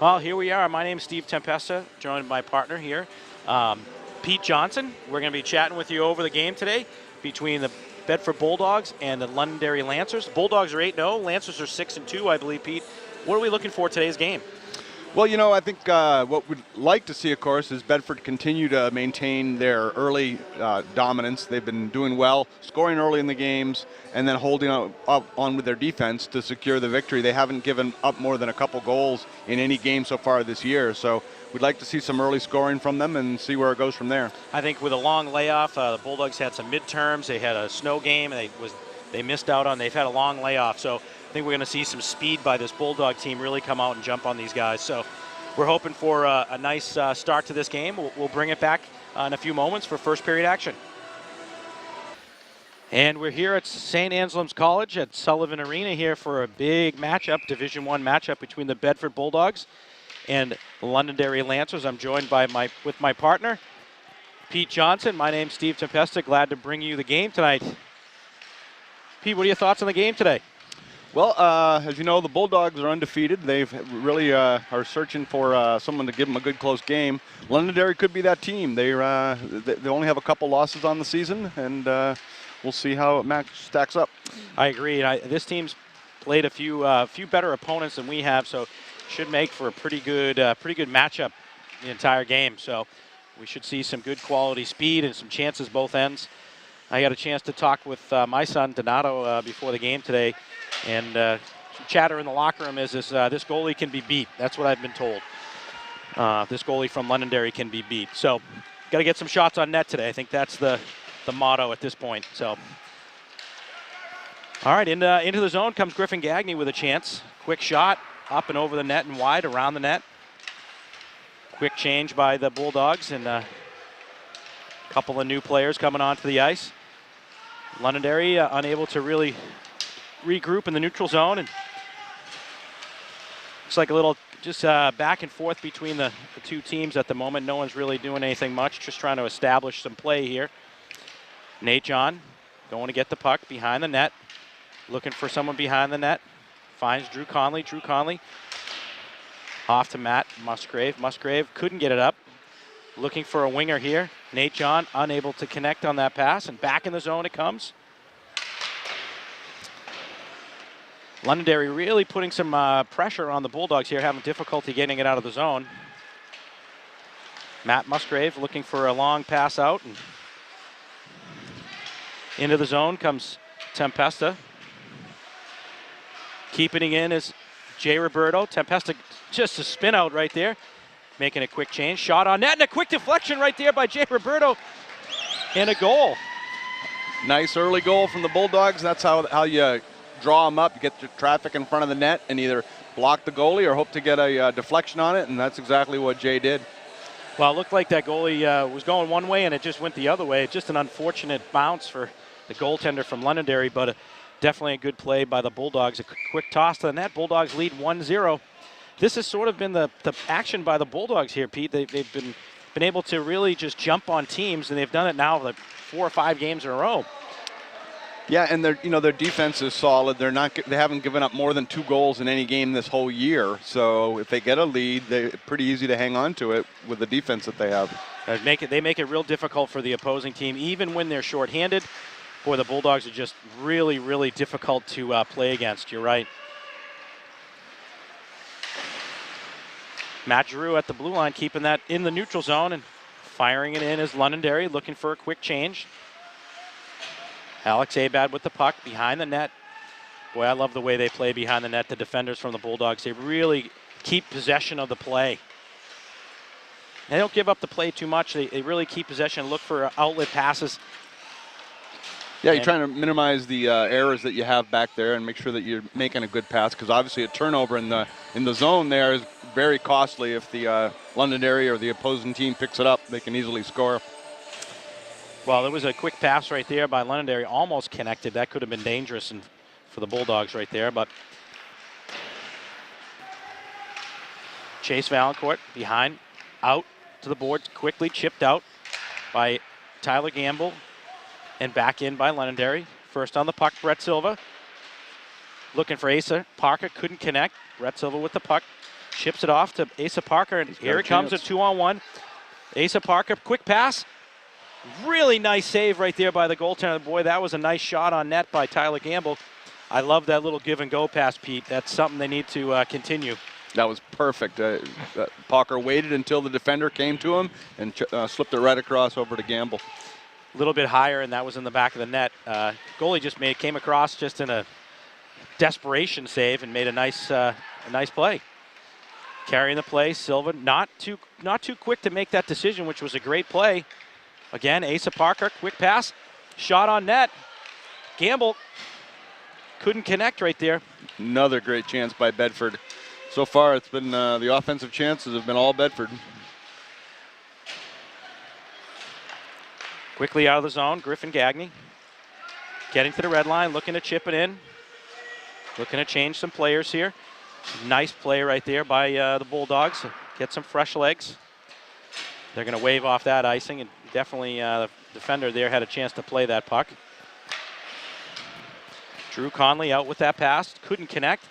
Well, here we are. My name's Steve Tempesta, joined by my partner here, Pete Johnson. We're going to be chatting with you over the game today between the Bedford Bulldogs and the Londonderry Lancers. Bulldogs are 8-0, Lancers are 6-2, I believe, Pete. What are we looking for today's game? Well, I think what we'd like to see, of course, is Bedford continue to maintain their early dominance. They've been doing well, scoring early in the games, and then holding up on with their defense to secure the victory. They haven't given up more than a couple goals in any game so far this year. So we'd like to see some early scoring from them and see where it goes from there. I think with a long layoff, the Bulldogs had some midterms. They had a snow game, and they missed out on. They've had a long layoff, so I think we're going to see some speed by this Bulldog team really come out and jump on these guys. So we're hoping for a nice start to this game. We'll bring it back in a few moments for first period action. And we're here at St. Anselm's College at Sullivan Arena here for a big matchup, Division I matchup between the Bedford Bulldogs and Londonderry Lancers. I'm joined by my partner, Pete Johnson. My name's Steve Tempesta. Glad to bring you the game tonight. Pete, what are your thoughts on the game today? Well, as you know, the Bulldogs are undefeated. They've really are searching for someone to give them a good close game. Londonderry could be that team. They only have a couple losses on the season, and we'll see how it stacks up. I agree. This team's played a few better opponents than we have, so should make for a pretty good matchup the entire game. So we should see some good quality speed and some chances both ends. I got a chance to talk with my son Donato before the game today, and chatter in the locker room is this goalie can be beat. That's what I've been told. This goalie from Londonderry can be beat. So got to get some shots on net today. I think that's the motto at this point. So all right, into the zone comes Griffin Gagne with a chance. Quick shot up and over the net and wide around the net. Quick change by the Bulldogs, and a couple of new players coming onto the ice. Londonderry unable to really regroup in the neutral zone, and looks like a little just back and forth between the two teams at the moment. No one's really doing anything much, just trying to establish some play here. Nate John going to get the puck behind the net, looking for someone behind the net. Finds Drew Conley. Drew Conley off to Matt Musgrave. Musgrave couldn't get it up. Looking for a winger here. Nate John unable to connect on that pass, and back in the zone it comes. Londonderry really putting some pressure on the Bulldogs here, having difficulty getting it out of the zone. Matt Musgrave looking for a long pass out, and into the zone comes Tempesta. Keeping it in is Jay Roberto. Tempesta just a spin out right there, making a quick change. Shot on net and a quick deflection right there by Jay Roberto, and a goal. Nice early goal from the Bulldogs. That's how you draw them up. You get your traffic in front of the net and either block the goalie or hope to get a deflection on it, and that's exactly what Jay did. Well, it looked like that goalie was going one way and it just went the other way. Just an unfortunate bounce for the goaltender from Londonderry, but definitely a good play by the Bulldogs. A quick toss to the net. Bulldogs lead 1-0. This has sort of been the action by the Bulldogs here, Pete. They've been able to really just jump on teams, and they've done it now like 4 or 5 games in a row. Yeah, and their defense is solid. They haven't given up more than 2 goals in any game this whole year. So if they get a lead, they're pretty easy to hang on to it with the defense that they have. They make it real difficult for the opposing team, even when they're shorthanded. Boy, the Bulldogs are just really, really difficult to play against. You're right. Matt Giroux at the blue line, keeping that in the neutral zone and firing it in is Londonderry, looking for a quick change. Alex Abad with the puck behind the net. Boy, I love the way they play behind the net. The defenders from the Bulldogs, they really keep possession of the play. They don't give up the play too much. They really keep possession, look for outlet passes. Yeah, you're trying to minimize the errors that you have back there and make sure that you're making a good pass, because obviously a turnover in the zone there is very costly. If the Londonderry or the opposing team picks it up, they can easily score. Well, there was a quick pass right there by Londonderry, almost connected. That could have been dangerous for the Bulldogs right there, but Chase Valancourt behind, out to the boards, quickly chipped out by Tyler Gamble. And back in by Londonderry. First on the puck, Brett Silva. Looking for Asa. Parker couldn't connect. Brett Silva with the puck. Chips it off to Asa Parker, and here it comes, a 2-on-1. Asa Parker, quick pass. Really nice save right there by the goaltender. Boy, that was a nice shot on net by Tyler Gamble. I love that little give and go pass, Pete. That's something they need to continue. That was perfect. Parker waited until the defender came to him and slipped it right across over to Gamble. A little bit higher, and that was in the back of the net. Goalie just came across just in a desperation save and made a nice play. Carrying the play, Silva not too quick to make that decision, which was a great play. Again, Asa Parker, quick pass, shot on net. Gamble couldn't connect right there. Another great chance by Bedford. So far, it's been the offensive chances have been all Bedford. Quickly out of the zone, Griffin Gagne. Getting to the red line, looking to chip it in. Looking to change some players here. Nice play right there by the Bulldogs. Get some fresh legs. They're going to wave off that icing, and definitely the defender there had a chance to play that puck. Drew Conley out with that pass. Couldn't connect.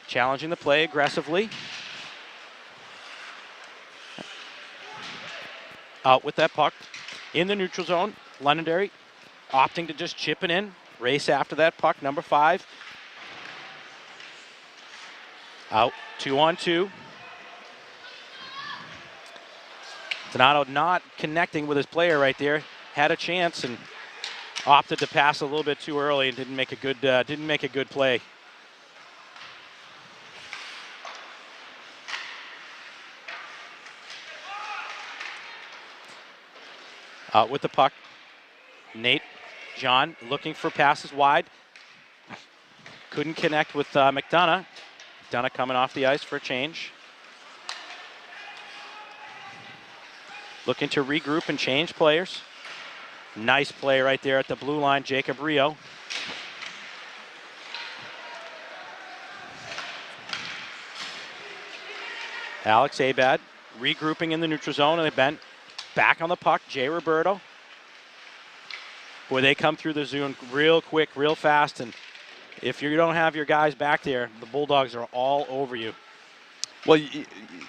Challenging the play aggressively. Out with that puck. In the neutral zone, Londonderry opting to just chip it in. Race after that puck, number 5. Out, 2-on-2. Donato not connecting with his player right there. Had a chance and opted to pass a little bit too early and didn't make a good play. Out with the puck. Nate John looking for passes wide. Couldn't connect with McDonough. McDonough coming off the ice for a change. Looking to regroup and change players. Nice play right there at the blue line, Jacob Rio. Alex Abad regrouping in the neutral zone, and they bent back on the puck. Jay Roberto. Boy, they come through the zone real quick, real fast, and if you don't have your guys back there, the Bulldogs are all over you. Well,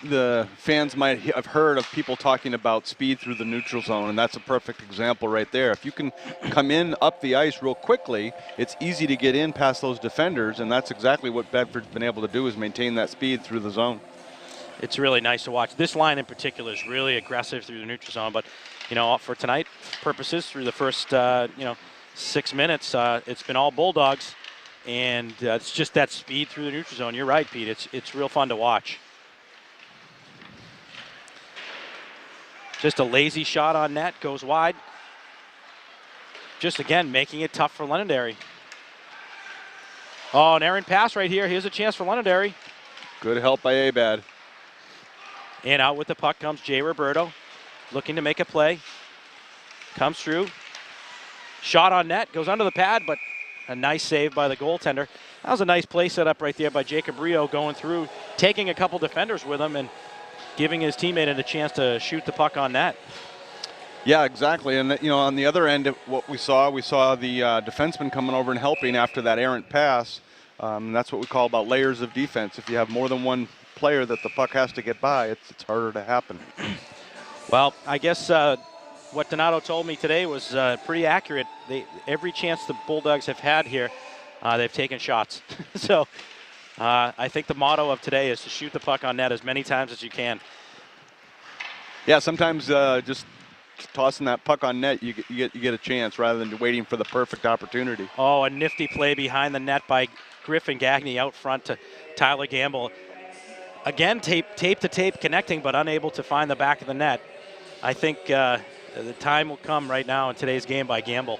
the fans might have heard of people talking about speed through the neutral zone, and that's a perfect example right there. If you can come in up the ice real quickly, it's easy to get in past those defenders, and that's exactly what Bedford's been able to do, is maintain that speed through the zone. It's really nice to watch. This line in particular is really aggressive through the neutral zone, but for tonight's purposes, through the first 6 minutes, it's been all Bulldogs, and it's just that speed through the neutral zone. You're right, Pete. It's real fun to watch. Just a lazy shot on net, goes wide. Just again, making it tough for Londonderry. Oh, an errant pass right here. Here's a chance for Londonderry. Good help by Abad. And out with the puck comes Jay Roberto, looking to make a play. Comes through. Shot on net, goes under the pad, but a nice save by the goaltender. That was a nice play set up right there by Jacob Rio, going through, taking a couple defenders with him and giving his teammate a chance to shoot the puck on net. Yeah, exactly. And on the other end, what we saw the defenseman coming over and helping after that errant pass. That's what we call about layers of defense. If you have more than one player that the puck has to get by, it's harder to happen. Well, I guess what Donato told me today was pretty accurate. Every chance the Bulldogs have had here, they've taken shots. So I think the motto of today is to shoot the puck on net as many times as you can. Yeah, sometimes just tossing that puck on net, you get a chance rather than waiting for the perfect opportunity. Oh, a nifty play behind the net by Griffin Gagne out front to Tyler Gamble. Again, tape to tape connecting, but unable to find the back of the net. I think the time will come right now in today's game by Gamble.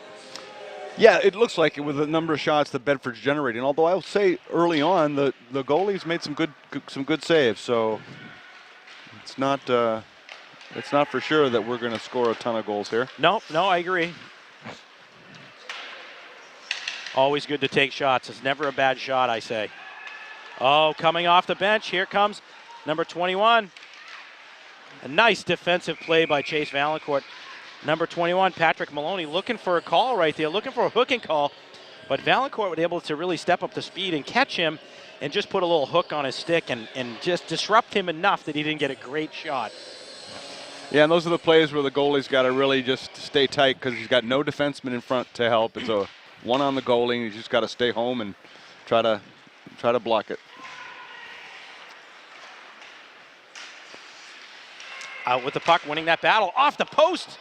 Yeah, it looks like it with the number of shots that Bedford's generating. Although I'll say early on, the goalie's made some good saves. So it's not for sure that we're going to score a ton of goals here. No, I agree. Always good to take shots. It's never a bad shot, I say. Oh, coming off the bench, here comes number 21. A nice defensive play by Chase Valancourt. Number 21, Patrick Maloney, looking for a call right there, looking for a hooking call. But Valancourt was able to really step up the speed and catch him and just put a little hook on his stick and just disrupt him enough that he didn't get a great shot. Yeah, and those are the plays where the goalie's got to really just stay tight because he's got no defenseman in front to help. It's a one on the goalie, and he's just got to stay home and try to block it. Out with the puck, winning that battle off the post.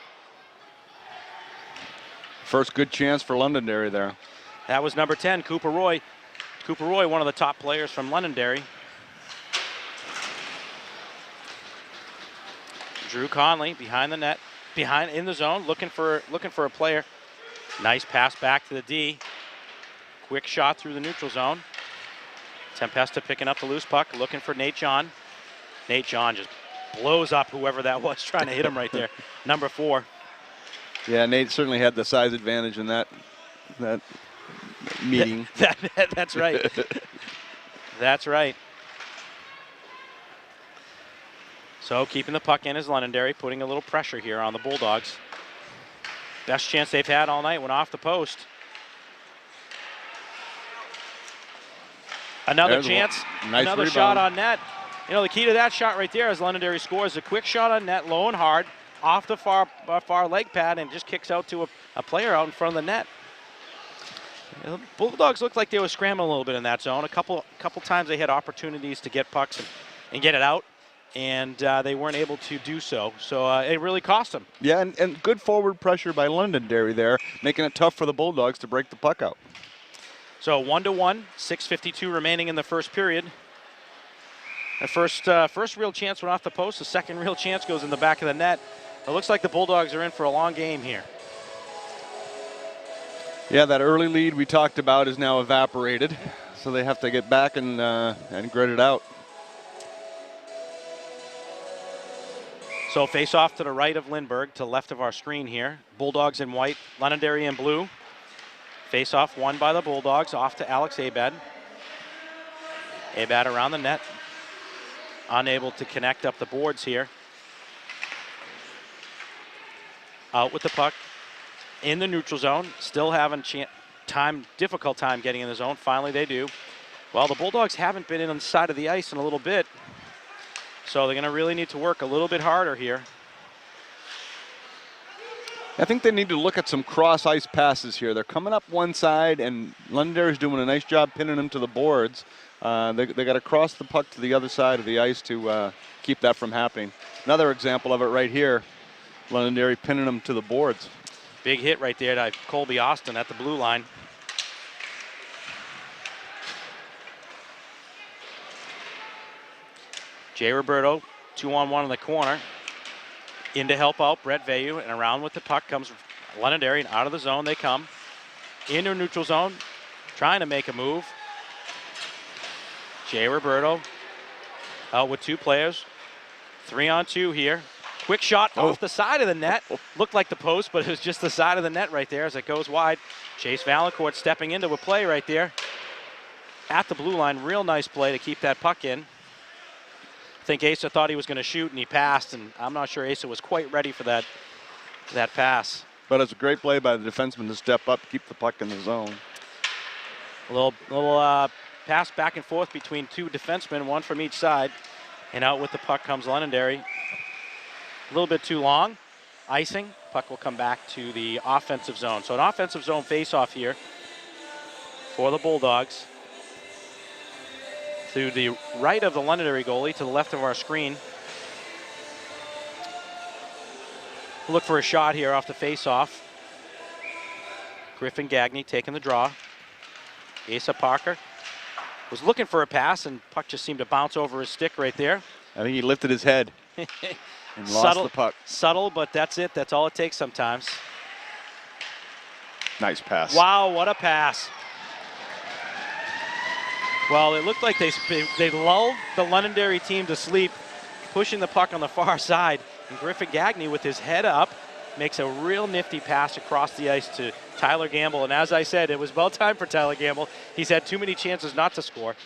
First good chance for Londonderry there. That was number 10, Cooper Roy. Cooper Roy, one of the top players from Londonderry. Drew Conley behind the net, behind in the zone, looking for a player. Nice pass back to the D. Quick shot through the neutral zone. Tempesta picking up the loose puck, looking for Nate John. Nate John just blows up whoever that was trying to hit him right there. Number 4. Yeah, Nate certainly had the size advantage in that meeting. That's right. That's right. So keeping the puck in is Londonderry, putting a little pressure here on the Bulldogs. Best chance they've had all night went off the post. Another chance, nice another rebound. shot on net. You know, the key to that shot right there as Londonderry scores, a quick shot on net, low and hard, off the far leg pad, and just kicks out to a player out in front of the net. The Bulldogs looked like they were scrambling a little bit in that zone. A couple times they had opportunities to get pucks and get it out, and they weren't able to do so. So it really cost them. Yeah, and good forward pressure by Londonderry there, making it tough for the Bulldogs to break the puck out. So 1-1, 6:52 remaining in the first period. The first real chance went off the post. The second real chance goes in the back of the net. It looks like the Bulldogs are in for a long game here. Yeah, that early lead we talked about is now evaporated, so they have to get back and grit it out. So face off to the right of Lindbergh, to left of our screen here. Bulldogs in white, Londonderry in blue. Face off won by the Bulldogs, off to Alex Abad. Abad around the net, unable to connect up the boards here. Out with the puck in the neutral zone, still having difficult time getting in the zone. Finally they do. Well, the Bulldogs haven't been in on the side of the ice in a little bit, so they're going to really need to work a little bit harder here. I think they need to look at some cross-ice passes here. They're coming up one side, and Londonderry's doing a nice job pinning them to the boards. They got to cross the puck to the other side of the ice to keep that from happening. Another example of it right here, Londonderry pinning them to the boards. Big hit right there to Colby Austin at the blue line. Jay Roberto, 2-on-1 in the corner. In to help out Brett Vayu, and around with the puck comes Londonderry, and out of the zone they come. Into neutral zone, trying to make a move. Jay Roberto out with 2 players. 3-on-2 here. Quick shot off the side of the net. Looked like the post, but it was just the side of the net right there as it goes wide. Chase Valancourt stepping into a play right there at the blue line. Real nice play to keep that puck in. I think Asa thought he was going to shoot, and he passed, and I'm not sure Asa was quite ready for that pass. But it's a great play by the defenseman to step up, keep the puck in the zone. A little pass back and forth between 2 defensemen, one from each side, and out with the puck comes Londonderry. A little bit too long. Icing. Puck will come back to the offensive zone. So an offensive zone face-off here for the Bulldogs. To the right of the Londonderry goalie, to the left of our screen. Look for a shot here off the face-off. Griffin Gagne taking the draw. Asa Parker was looking for a pass, and puck just seemed to bounce over his stick right there. I think he lifted his head and lost the puck. Subtle, but that's it. That's all it takes sometimes. Nice pass. Wow, what a pass. Well, it looked like they lulled the Londonderry team to sleep, pushing the puck on the far side. And Griffin Gagne, with his head up, makes a real nifty pass across the ice to Tyler Gamble. And as I said, it was about time for Tyler Gamble. He's had too many chances not to score.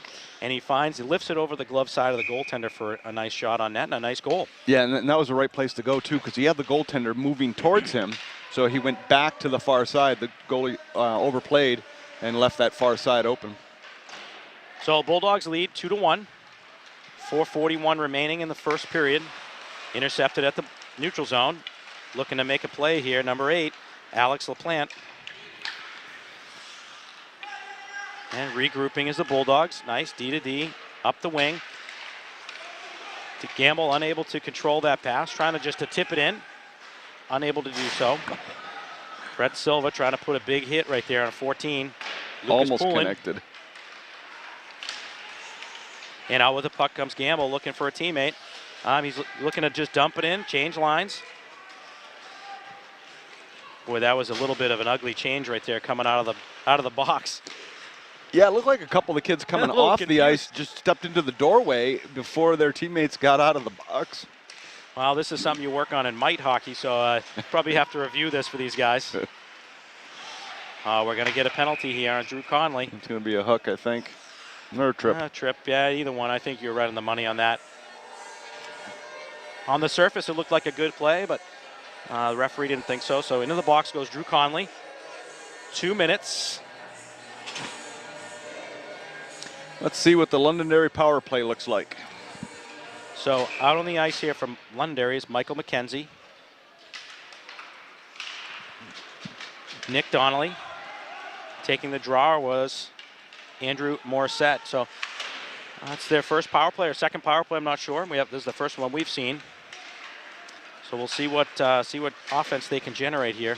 And he lifts it over the glove side of the goaltender for a nice shot on net and a nice goal. Yeah, and that was the right place to go, too, because he had the goaltender moving towards him. So he went back to the far side. The goalie overplayed and left that far side open. So Bulldogs lead 2-1. 4:41 remaining in the first period. Intercepted at the neutral zone. Looking to make a play here, number 8, Alex LaPlante. And regrouping is the Bulldogs. Nice D to D, up the wing. To Gamble, unable to control that pass, trying to tip it in. Unable to do so. Brett Silva trying to put a big hit right there on 14. Lucas Almost Poulin. connected. And out with the puck comes Gamble looking for a teammate. He's looking to just dump it in, change lines. Boy, that was a little bit of an ugly change right there coming out of the box. Yeah, it looked like a couple of the kids coming off confused. the ice just stepped into the doorway before their teammates got out of the box. Well, this is something you work on in mite hockey, so probably have to review this for these guys. We're going to get a penalty here on Drew Conley. It's going to be a hook, I think. Or a trip. Trip, yeah, either one. I think you're right on the money on that. On the surface, it looked like a good play, but the referee didn't think so. So into the box goes Drew Conley. 2 minutes. Let's see what the Londonderry power play looks like. So out on the ice here from Londonderry is Michael McKenzie. Nick Donnelly. Taking the draw was Andrew Morissette. So that's their first power play or second power play, I'm not sure. This is the first one we've seen. So we'll see what offense they can generate here.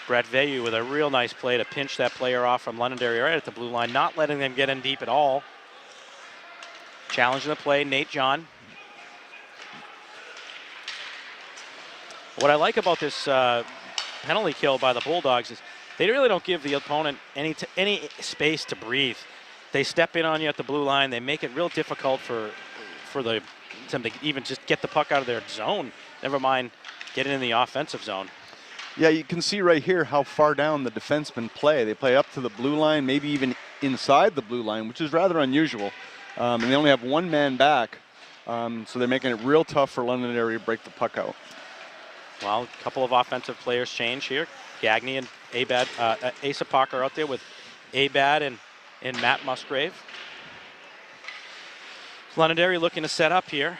Brett Veyu with a real nice play to pinch that player off from Londonderry right at the blue line, not letting them get in deep at all. Challenging the play, Nate John. What I like about this penalty kill by the Bulldogs is they really don't give the opponent any space to breathe. They step in on you at the blue line. They make it real difficult for them to even just get the puck out of their zone. Never mind getting in the offensive zone. Yeah, you can see right here how far down the defensemen play. They play up to the blue line, maybe even inside the blue line, which is rather unusual. And they only have one man back, so they're making it real tough for Londonderry to break the puck out. Well, a couple of offensive players change here. Gagné and Abad, Asa Parker out there with Abad and Matt Musgrave. Londonderry looking to set up here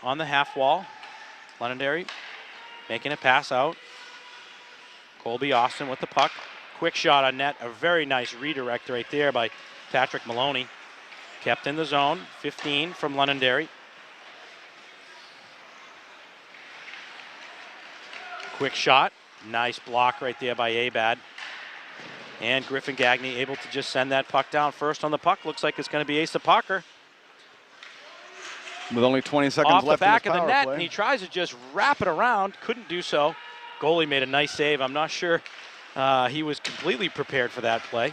on the half wall. Londonderry making a pass out. Colby Austin with the puck. Quick shot on net. A very nice redirect right there by Patrick Maloney. Kept in the zone. 15 from Londonderry. Quick shot. Nice block right there by Abad. And Griffin Gagné able to just send that puck down. First on the puck. Looks like it's going to be Asa Parker. With only 20 seconds Off left the back in of this the power net, play. and he tries to just wrap it around. Couldn't do so. Goalie made a nice save. I'm not sure he was completely prepared for that play.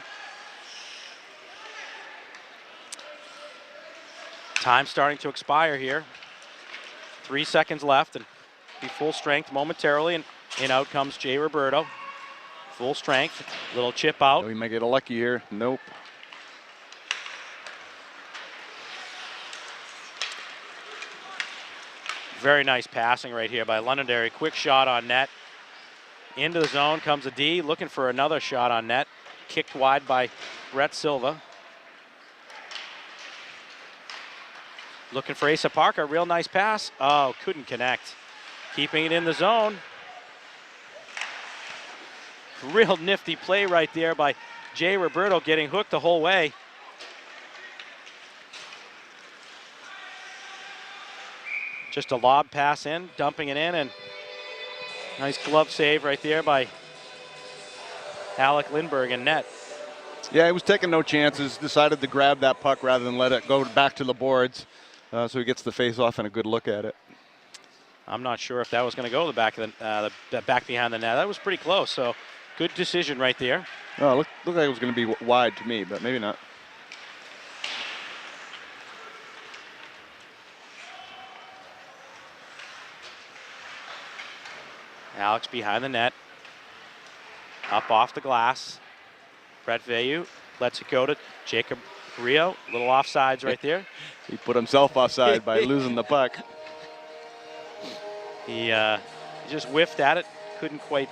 Time starting to expire here. 3 seconds left and be full strength momentarily, and out comes Jay Roberto. Full strength, little chip out. We might get a lucky here. Nope. Very nice passing right here by Londonderry. Quick shot on net. Into the zone comes a D, looking for another shot on net. Kicked wide by Brett Silva. Looking for Asa Parker, real nice pass. Oh, couldn't connect. Keeping it in the zone. Real nifty play right there by Jay Roberto, getting hooked the whole way. Just a lob pass in, dumping it in, and nice glove save right there by Alec Lindbergh in net. Yeah, he was taking no chances, decided to grab that puck rather than let it go back to the boards. So he gets the face off and a good look at it. I'm not sure if that was going to go the back of the back behind the net. That was pretty close, so good decision right there. Oh, looked like it was going to be wide to me, but maybe not. Alex behind the net. Up off the glass. Brett Veyu lets it go to Jacob Rio. Little offsides right there. He put himself offside by losing the puck. He just whiffed at it. Couldn't quite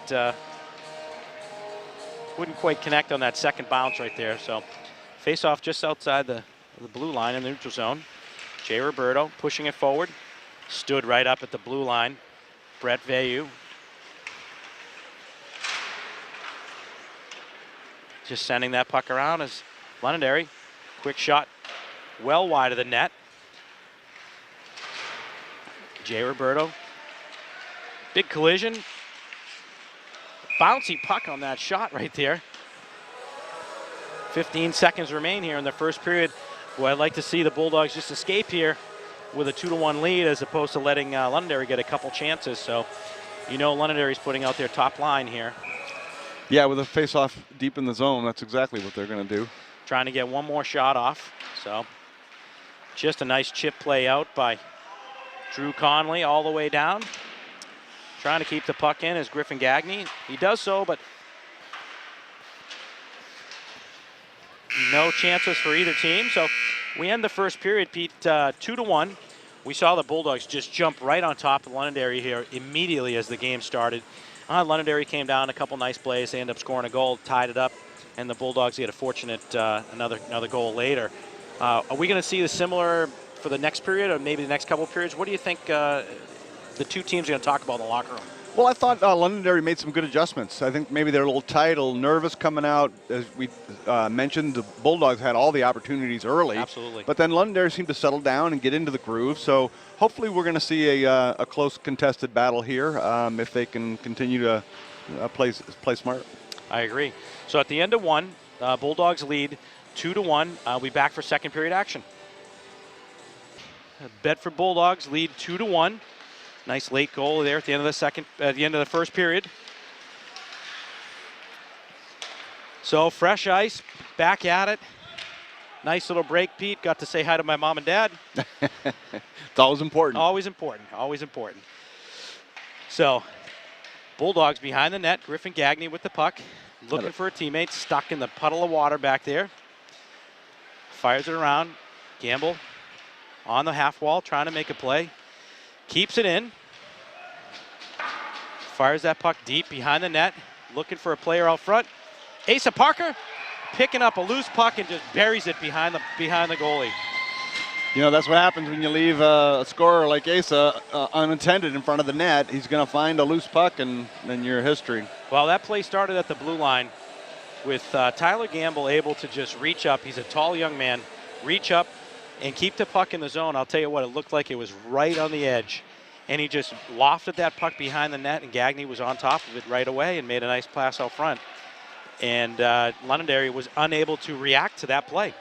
connect on that second bounce right there. So Face off just outside the blue line in the neutral zone. Jay Roberto pushing it forward. Stood right up at the blue line. Brett Vayu. Just sending that puck around as Londonderry. Quick shot well wide of the net. Jay Roberto. Big collision. Bouncy puck on that shot right there. 15 seconds remain here in the first period. Boy, I'd like to see the Bulldogs just escape here with a 2-1 lead as opposed to letting Londonderry get a couple chances. So, Londonderry's putting out their top line here. Yeah, with a face-off deep in the zone, that's exactly what they're going to do. Trying to get one more shot off. So, just a nice chip play out by Drew Conley all the way down. Trying to keep the puck in is Griffin Gagne. He does so, but no chances for either team. So we end the first period, Pete, 2-1. We saw the Bulldogs just jump right on top of Londonderry here immediately as the game started. Londonderry came down a couple nice plays. They end up scoring a goal, tied it up, and the Bulldogs get a fortunate another goal later. Are we going to see the similar for the next period or maybe the next couple of periods? What do you think the two teams are going to talk about in the locker room? Well, I thought Londonderry made some good adjustments. I think maybe they're a little tight, a little nervous coming out. As we mentioned, the Bulldogs had all the opportunities early. Absolutely. But then Londonderry seemed to settle down and get into the groove. So hopefully we're going to see a close contested battle here if they can continue to play smart. I agree. So at the end of one, Bulldogs lead 2-1. I'll be back for second period action. Bedford Bulldogs lead 2-1. Nice late goal there at the end of the first period. So fresh ice, back at it. Nice little break, Pete. Got to say hi to my mom and dad. It's always important. Always important. Always important. So Bulldogs behind the net. Griffin Gagne with the puck, looking for a teammate, stuck in the puddle of water back there. Fires it around. Gamble on the half wall, trying to make a play. Keeps it in. Fires that puck deep behind the net. Looking for a player out front. Asa Parker picking up a loose puck and just buries it behind the goalie. That's what happens when you leave a scorer like Asa unattended in front of the net. He's going to find a loose puck, and then you're history. Well, that play started at the blue line with Tyler Gamble able to just reach up. He's a tall young man. Reach up and keep the puck in the zone. I'll tell you what, it looked like it was right on the edge. And he just lofted that puck behind the net, and Gagne was on top of it right away and made a nice pass out front. And Londonderry was unable to react to that play.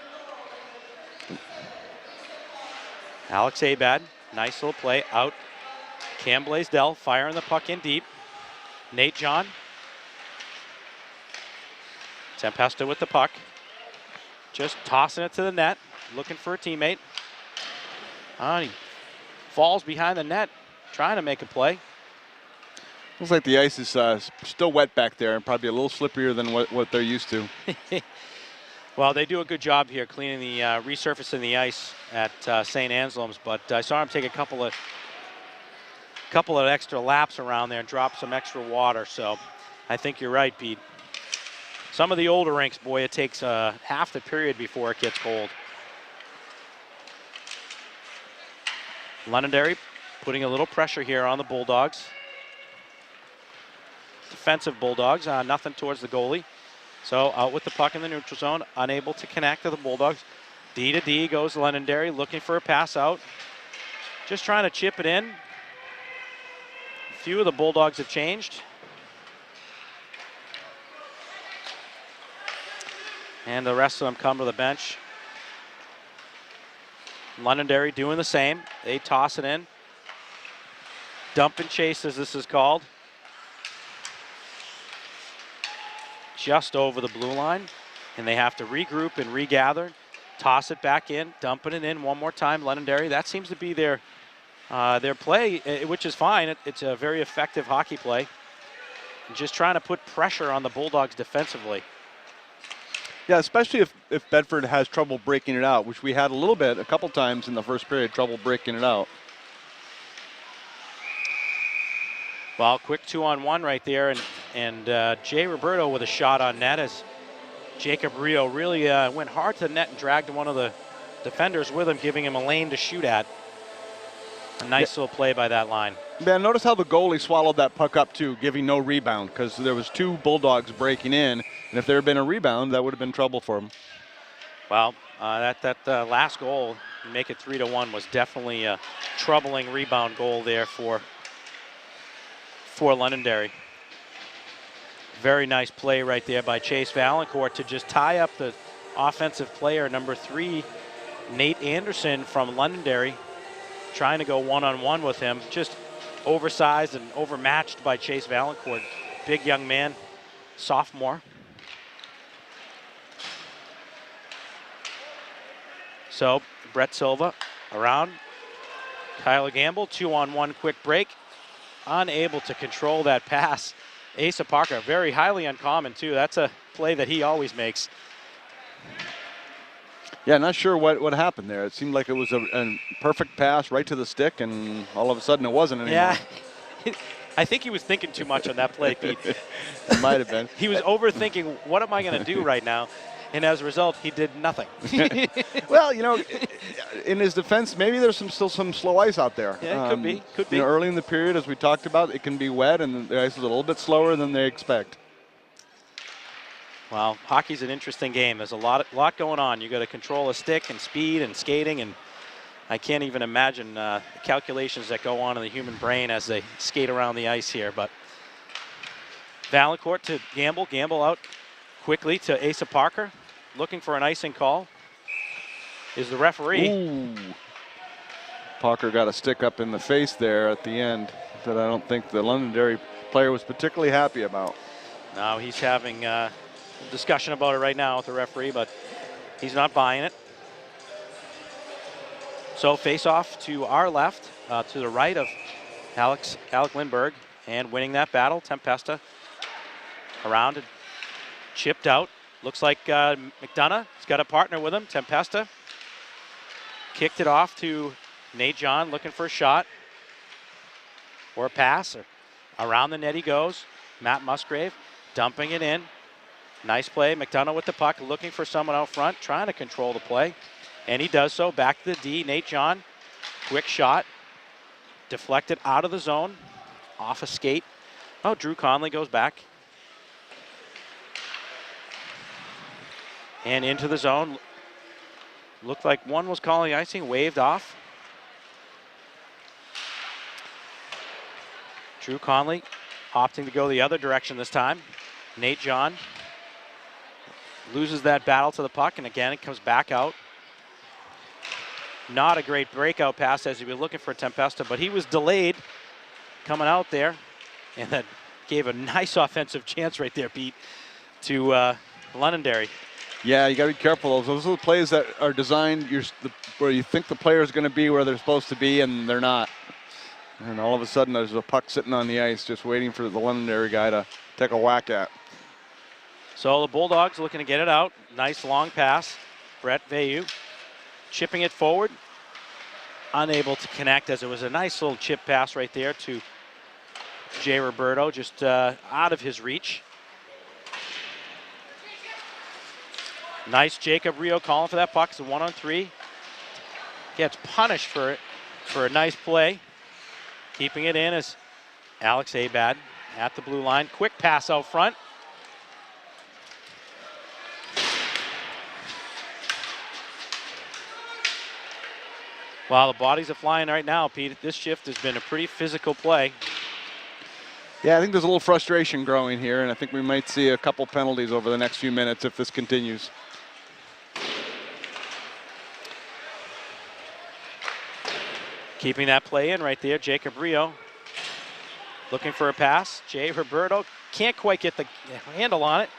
Alex Abad, nice little play out. Cam Blaisdell firing the puck in deep. Nate John. Tempesta with the puck. Just tossing it to the net, looking for a teammate. He falls behind the net, trying to make a play. Looks like the ice is still wet back there and probably a little slipperier than what they're used to. Well, they do a good job here cleaning the resurfacing the ice at St. Anselm's, but I saw him take a couple of extra laps around there and drop some extra water. So I think you're right, Pete. Some of the older rinks, boy, it takes half the period before it gets cold. Londonderry putting a little pressure here on the Bulldogs. Defensive Bulldogs, nothing towards the goalie. So out with the puck in the neutral zone, unable to connect to the Bulldogs. D to D goes Londonderry, looking for a pass out. Just trying to chip it in. A few of the Bulldogs have changed. And the rest of them come to the bench. Londonderry doing the same. They toss it in. Dump and chase, as this is called. Just over the blue line. And they have to regroup and regather. Toss it back in, dumping it in one more time. Londonderry, that seems to be their play, which is fine. It's a very effective hockey play. Just trying to put pressure on the Bulldogs defensively. Yeah, especially if Bedford has trouble breaking it out, which we had a couple times in the first period, trouble breaking it out. Well, quick 2-on-1 right there, and Jay Roberto with a shot on net as Jacob Rio really went hard to the net and dragged one of the defenders with him, giving him a lane to shoot at. A nice little play by that line. Man, notice how the goalie swallowed that puck up too, giving no rebound, because there was 2 Bulldogs breaking in, and if there had been a rebound, that would have been trouble for him. Well, that last goal, make it 3-1, was definitely a troubling rebound goal there for Londonderry. Very nice play right there by Chase Valancourt to just tie up the offensive player, number 3, Nate Anderson from Londonderry, trying to go one-on-one with him. Just oversized and overmatched by Chase Valancourt. Big young man, sophomore. So Brett Silva around. Kyler Gamble, 2-on-1 quick break. Unable to control that pass. Asa Parker, very highly uncommon too. That's a play that he always makes. Yeah, not sure what happened there. It seemed like it was a perfect pass right to the stick, and all of a sudden it wasn't anymore. Yeah, I think he was thinking too much on that play, Pete. It might have been. He was overthinking, what am I going to do right now? And as a result, he did nothing. Well, you know, in his defense, maybe there's still some slow ice out there. Yeah, it could be. You know, early in the period, as we talked about, it can be wet, and the ice is a little bit slower than they expect. Well, hockey's an interesting game. There's a lot going on. You got to control a stick and speed and skating, and I can't even imagine the calculations that go on in the human brain as they skate around the ice here. But Valancourt to Gamble. Gamble out quickly to Asa Parker, looking for an icing call. Is the referee. Ooh. Parker got a stick up in the face there at the end that I don't think the Londonderry player was particularly happy about. Now he's having discussion about it right now with the referee, but he's not buying it. So face off to our left, to the right of Alec Lindbergh, and winning that battle, Tempesta around and chipped out. Looks like McDonough's got a partner with him, Tempesta. Kicked it off to Nate John, looking for a shot or a pass. Around the net he goes. Matt Musgrave dumping it in. Nice play. McDonough with the puck, looking for someone out front, trying to control the play. And he does so. Back to the D. Nate John. Quick shot. Deflected out of the zone. Off a skate. Oh, Drew Conley goes back. And into the zone. Looked like one was calling icing. Waved off. Drew Conley opting to go the other direction this time. Nate John loses that battle to the puck, and again it comes back out. Not a great breakout pass as he was looking for Tempesta, but he was delayed coming out there, and that gave a nice offensive chance right there, Pete, to Londonderry. Yeah, you got to be careful. Those are the plays that are designed where you think the player is going to be where they're supposed to be, and they're not. And all of a sudden, there's a puck sitting on the ice just waiting for the Londonderry guy to take a whack at. So the Bulldogs looking to get it out. Nice long pass. Brett Vayu chipping it forward. Unable to connect, as it was a nice little chip pass right there to Jay Roberto, just out of his reach. Nice Jacob Rio calling for that puck. It's a 1-on-3. Gets punished for it for a nice play. Keeping it in is Alex Abad at the blue line. Quick pass out front. Wow, the bodies are flying right now, Pete. This shift has been a pretty physical play. Yeah, I think there's a little frustration growing here, and I think we might see a couple penalties over the next few minutes if this continues. Keeping that play in right there, Jacob Rio. Looking for a pass. Jay Roberto can't quite get the handle on it.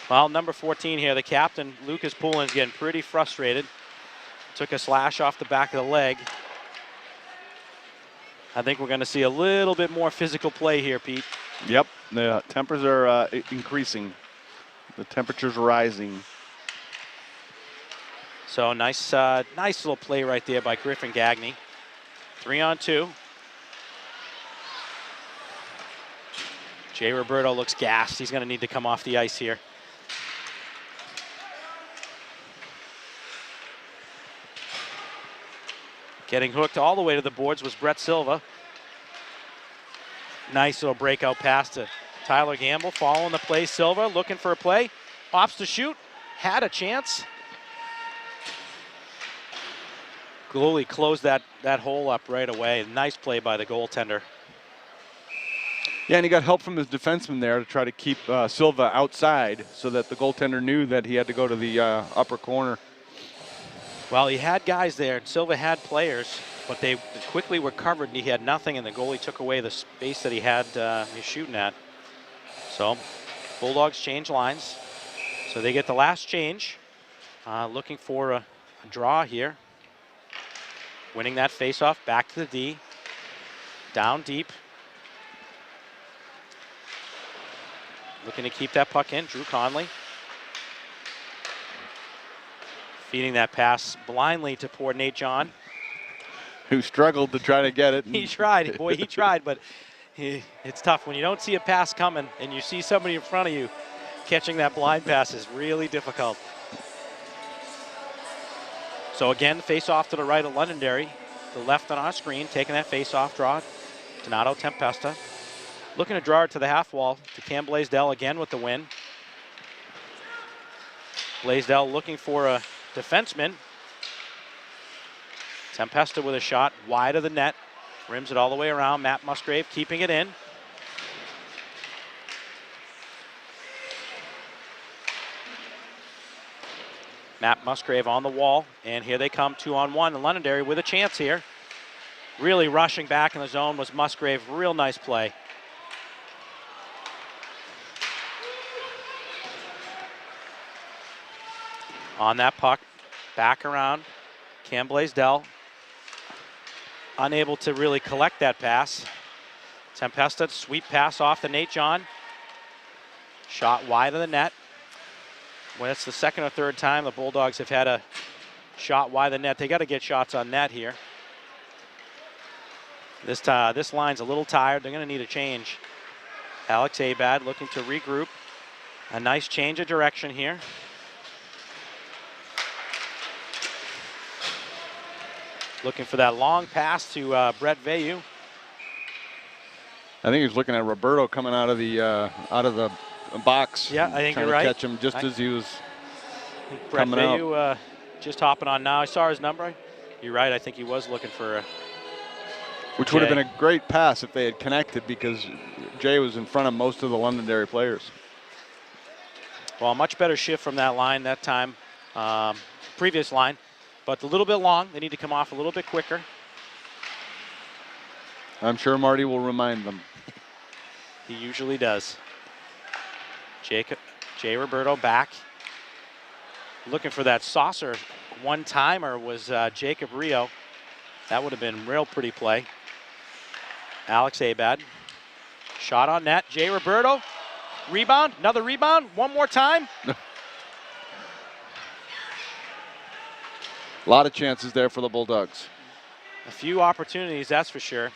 Well, number 14 here, the captain, Lucas Poulin's getting pretty frustrated. Took a slash off the back of the leg. I think we're going to see a little bit more physical play here, Pete. Yep, the tempers are increasing. The temperature's rising. So nice little play right there by Griffin Gagne. 3-on-2. Jay Roberto looks gassed. He's going to need to come off the ice here. Getting hooked all the way to the boards was Brett Silva. Nice little breakout pass to Tyler Gamble. Following the play, Silva looking for a play. Opts to shoot. Had a chance. Goalie closed that hole up right away. Nice play by the goaltender. Yeah, and he got help from his defenseman there to try to keep Silva outside so that the goaltender knew that he had to go to the upper corner. Well, he had guys there. Silva had players, but they quickly were covered and he had nothing, and the goalie took away the space that he had he's shooting at. So Bulldogs change lines. So they get the last change. Looking for a draw here. Winning that faceoff, back to the D. Down deep. Looking to keep that puck in, Drew Conley. Feeding that pass blindly to poor Nate John. Who struggled to try to get it. He tried, boy, he tried, but it's tough. When you don't see a pass coming and you see somebody in front of you, catching that blind pass is really difficult. So again, face off to the right of Londonderry. The left on our screen, taking that face off draw. Donato Tempesta. Looking to draw it to the half wall to Cam Blaisdell again with the win. Blaisdell looking for a defenseman. Tempesta with a shot wide of the net. Rims it all the way around. Matt Musgrave keeping it in. Matt Musgrave on the wall, and here they come 2-on-1. And Londonderry with a chance here. Really rushing back in the zone was Musgrave. Real nice play. On that puck, back around. Cam Blaisdell unable to really collect that pass. Tempesta, sweep pass off to Nate John. Shot wide of the net. Well, it's the second or third time the Bulldogs have had a shot wide of the net. They got to get shots on net here. This line's a little tired. They're going to need a change. Alex Abad looking to regroup. A nice change of direction here. Looking for that long pass to Brett Vayu. I think he's looking at Roberto coming out of the box. Yeah, I think you're right. Trying to catch him just as he was Brett coming Vayu, out. Just hopping on now. I saw his number. You're right. I think he was looking for a Which would have been a great pass if they had connected, because Jay was in front of most of the Londonderry players. Well, a much better shift from that line that time, previous line, but a little bit long. They need to come off a little bit quicker. I'm sure Marty will remind them. He usually does. Jay Roberto back. Looking for that saucer one-timer was Jacob Rio. That would have been real pretty play. Alex Abad. Shot on net. Jay Roberto. Rebound. Another rebound. One more time. A lot of chances there for the Bulldogs. A few opportunities, that's for sure.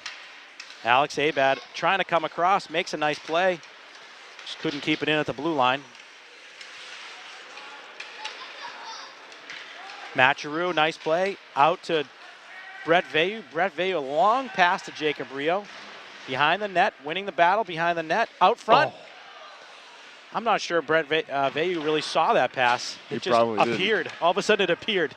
Alex Abad trying to come across. Makes a nice play. Just couldn't keep it in at the blue line. Matt Giroux, nice play. Out to Brett Vayu. Brett Vayu, a long pass to Jacob Rio. Behind the net, winning the battle behind the net. Out front. Oh. I'm not sure Brett Vayu really saw that pass. It just appeared. All of a sudden it appeared.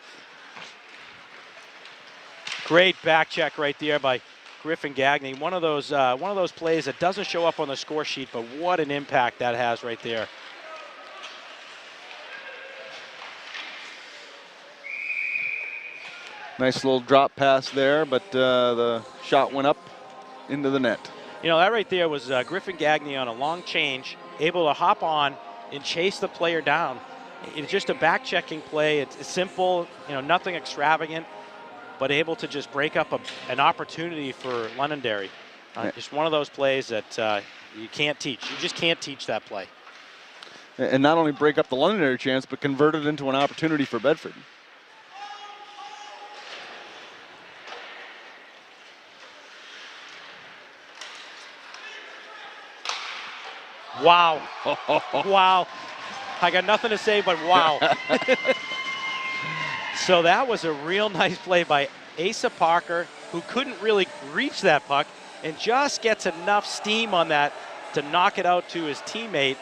Great back check right there by Griffin Gagne. One of those plays that doesn't show up on the score sheet, but what an impact that has right there. Nice little drop pass there, but the shot went up into the net. You know, that right there was Griffin Gagne on a long change, able to hop on and chase the player down. It's just a back-checking play. It's simple, you know, nothing extravagant, but able to just break up an opportunity for Londonderry. Just one of those plays that you can't teach. You just can't teach that play. And not only break up the Londonderry chance, but convert it into an opportunity for Bedford. Wow. Wow. I got nothing to say but wow. So that was a real nice play by Asa Parker, who couldn't really reach that puck and just gets enough steam on that to knock it out to his teammate,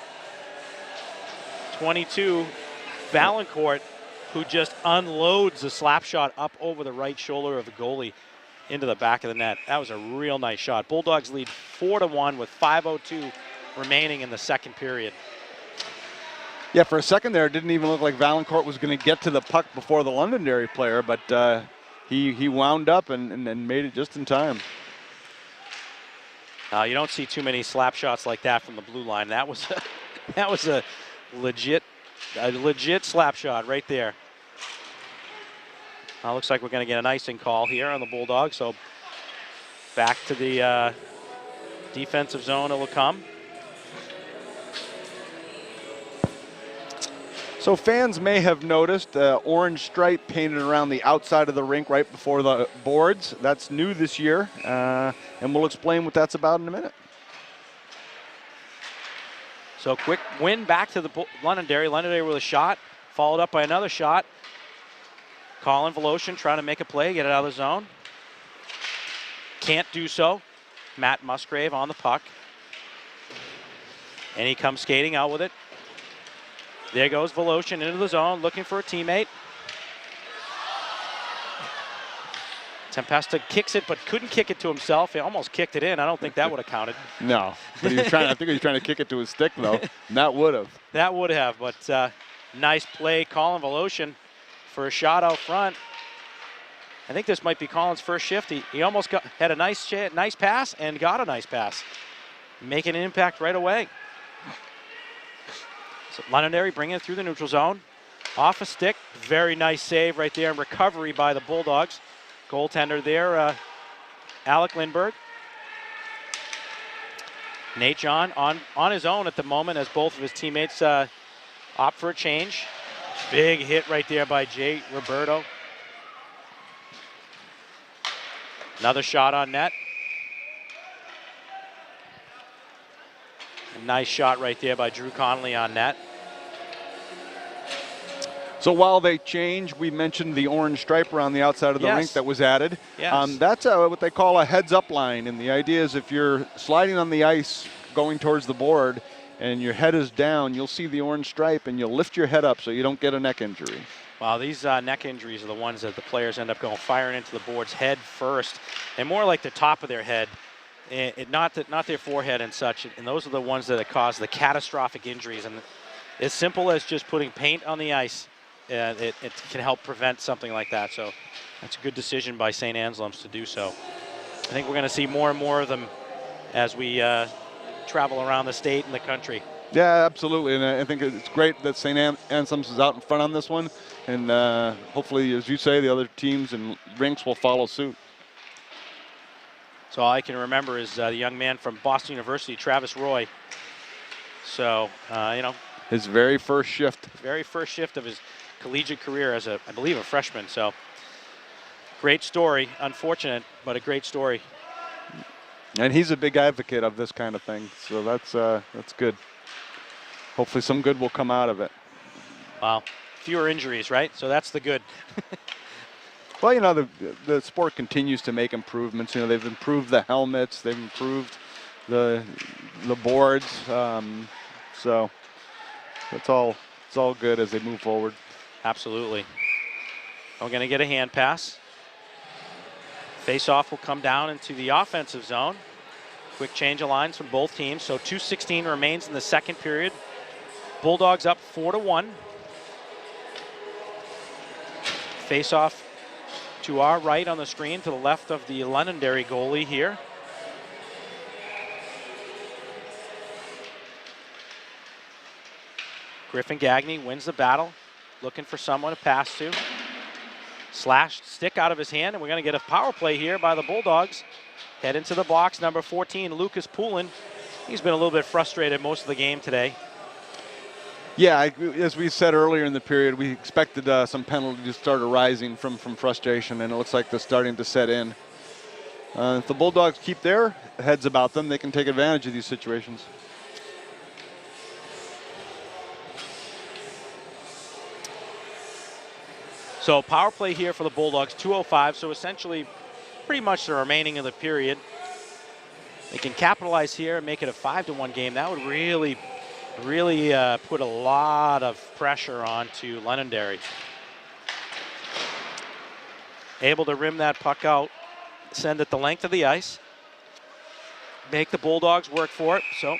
22, Valancourt, who just unloads a slap shot up over the right shoulder of the goalie into the back of the net. That was a real nice shot. Bulldogs lead 4-1 with 5:02 remaining in the second period. Yeah, for a second there, it didn't even look like Valancourt was going to get to the puck before the Londonderry player, but he wound up and made it just in time. You don't see too many slap shots like that from the blue line. That was a legit slap shot right there. Looks like we're going to get an icing call here on the Bulldogs. So back to the defensive zone it will come. So fans may have noticed orange stripe painted around the outside of the rink right before the boards. That's new this year, and we'll explain what that's about in a minute. So quick win back to the Londonderry. Londonderry with a shot, followed up by another shot. Colin Voloshin trying to make a play, get it out of the zone. Can't do so. Matt Musgrave on the puck. And he comes skating out with it. There goes Voloshin into the zone, looking for a teammate. Tempesta kicks it, but couldn't kick it to himself. He almost kicked it in. I don't think that would have counted. No, but I think he was trying to kick it to his stick, though. And that would have. That would have, but nice play, Colin Voloshin, for a shot out front. I think this might be Colin's first shift. He almost had a nice pass and got a nice pass, making an impact right away. So Londonderry bringing it through the neutral zone. Off a stick, very nice save right there and recovery by the Bulldogs. Goaltender there, Alec Lindbergh. Nate John on his own at the moment as both of his teammates opt for a change. Big hit right there by Jay Roberto. Another shot on net. A nice shot right there by Drew Connolly on net. So while they change, we mentioned the orange stripe around the outside of the rink that was added. Yes. That's what they call a heads-up line, and the idea is if you're sliding on the ice going towards the board and your head is down, you'll see the orange stripe and you'll lift your head up so you don't get a neck injury. Wow, these neck injuries are the ones that the players end up going firing into the boards head first, and more like the top of their head, not their forehead and such. And those are the ones that cause the catastrophic injuries. And as simple as just putting paint on the ice, it can help prevent something like that. So that's a good decision by St. Anselm's to do so. I think we're going to see more and more of them as we travel around the state and the country. Yeah, absolutely, and I think it's great that St. Anselm's is out in front on this one, and hopefully, as you say, the other teams and rinks will follow suit. So all I can remember is the young man from Boston University, Travis Roy. So, his very first shift. Very first shift of his collegiate career as I believe, a freshman. So, great story. Unfortunate, but a great story. And he's a big advocate of this kind of thing, so that's good. Hopefully some good will come out of it. Wow. Fewer injuries, right? So that's the good. Well, the sport continues to make improvements. They've improved the helmets, they've improved the boards. So it's all good as they move forward. Absolutely. We're going to get a hand pass. Face-off will come down into the offensive zone. Quick change of lines from both teams. So 2:16 remains in the second period. Bulldogs up 4-1. Face-off to our right on the screen, to the left of the Londonderry goalie here. Griffin Gagne wins the battle, looking for someone to pass to. Slashed stick out of his hand, and we're going to get a power play here by the Bulldogs. Head into the box, number 14, Lucas Poulin. He's been a little bit frustrated most of the game today. Yeah, as we said earlier in the period, we expected some penalties to start arising from frustration, and it looks like they're starting to set in. If the Bulldogs keep their heads about them, they can take advantage of these situations. So power play here for the Bulldogs, 2:05. So essentially, pretty much the remaining of the period. They can capitalize here and make it a 5-1 game. That would really put a lot of pressure onto Londonderry. Able to rim that puck out, send it the length of the ice, make the Bulldogs work for it. So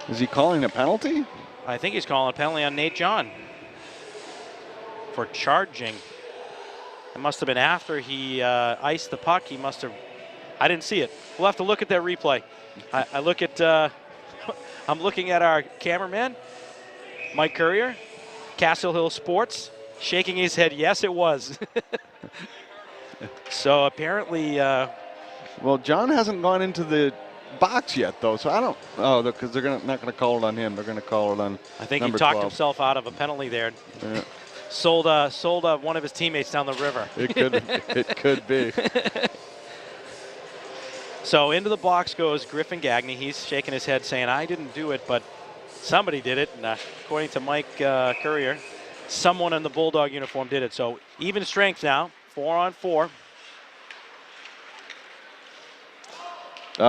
is he calling a penalty? I think he's calling a penalty on Nate John for charging. It must have been after he iced the puck. He must have. I didn't see it. We'll have to look at that replay. I look at. I'm looking at our cameraman, Mike Courier, Castle Hill Sports, shaking his head. Yes, it was. So apparently. Well, John hasn't gone into the box yet, though. So I don't. Oh, because they're not going to call it on him. They're going to call it on. I think number he talked 12. himself out of a penalty there. Yeah. Sold one of his teammates down the river. It could be. So into the box goes Griffin Gagne. He's shaking his head saying, I didn't do it, but somebody did it. And according to Mike Courier, someone in the Bulldog uniform did it. So even strength now, 4-on-4.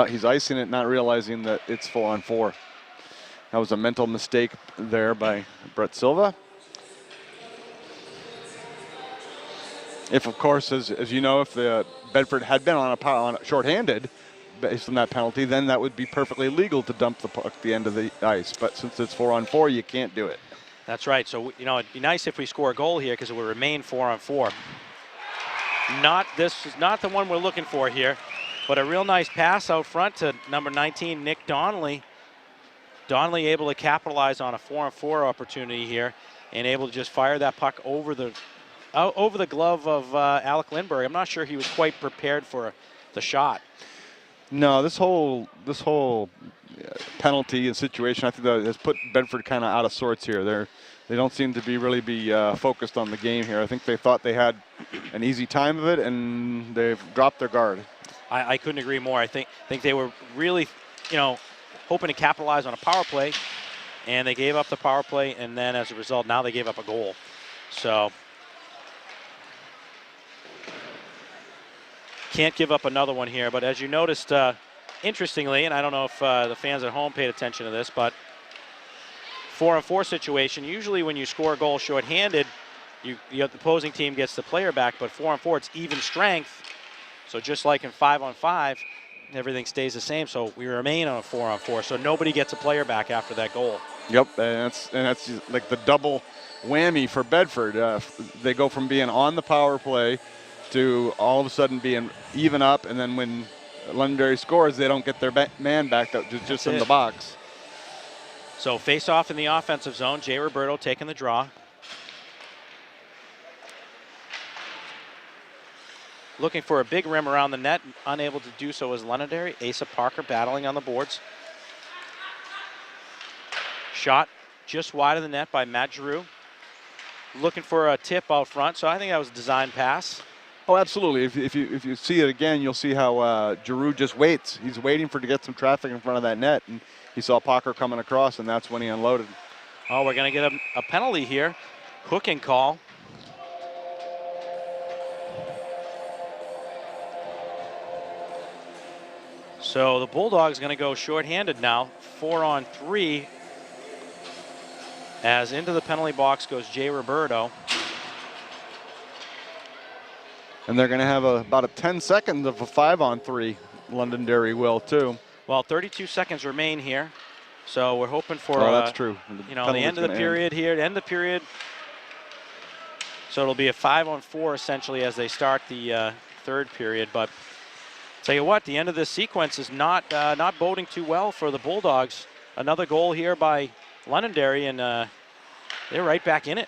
He's icing it, not realizing that it's 4-on-4. That was a mental mistake there by Brett Silva. If, of course, as you know, if the Bedford had been on shorthanded based on that penalty, then that would be perfectly legal to dump the puck at the end of the ice. But since it's 4-on-4, you can't do it. That's right. So, it'd be nice if we score a goal here because it would remain 4-on-4. This is not the one we're looking for here, but a real nice pass out front to number 19, Nick Donnelly. Donnelly able to capitalize on a 4-on-4 opportunity here and able to just fire that puck over the glove of Alec Lindbergh. I'm not sure he was quite prepared for the shot. No, this whole penalty and situation, I think that has put Bedford kind of out of sorts here. They don't seem to be focused on the game here. I think they thought they had an easy time of it, and they've dropped their guard. I couldn't agree more. I think they were really, hoping to capitalize on a power play, and they gave up the power play, and then as a result, now they gave up a goal. So can't give up another one here, but as you noticed, interestingly, and I don't know if the fans at home paid attention to this, but 4-on-4 situation, usually when you score a goal shorthanded, the opposing team gets the player back, but 4-on-4, it's even strength. So just like in 5-on-5, everything stays the same. So we remain on a 4-on-4, so nobody gets a player back after that goal. Yep, and that's like the double whammy for Bedford. They go from being on the power play to all of a sudden being even up, and then when Londonderry scores, they don't get their man back just in the box. So face off in the offensive zone. Jay Roberto taking the draw. Looking for a big rim around the net. Unable to do so is Londonderry. Asa Parker battling on the boards. Shot just wide of the net by Matt Giroux. Looking for a tip out front, so I think that was a design pass. Oh, absolutely. If you see it again, you'll see how Giroux just waits. He's waiting to get some traffic in front of that net, and he saw Parker coming across, and that's when he unloaded. Oh, we're going to get a penalty here. Hooking call. So the Bulldogs going to go shorthanded now, 4-on-3. As into the penalty box goes Jay Roberto. And they're going to have about 10 seconds of a 5-on-3. Londonderry will too. Well, 32 seconds remain here, so we're hoping for that's true. The end of the period here, the end of the period. So it'll be a 5-on-4 essentially as they start the third period. But tell you what, the end of this sequence is not boding too well for the Bulldogs. Another goal here by Londonderry, and they're right back in it.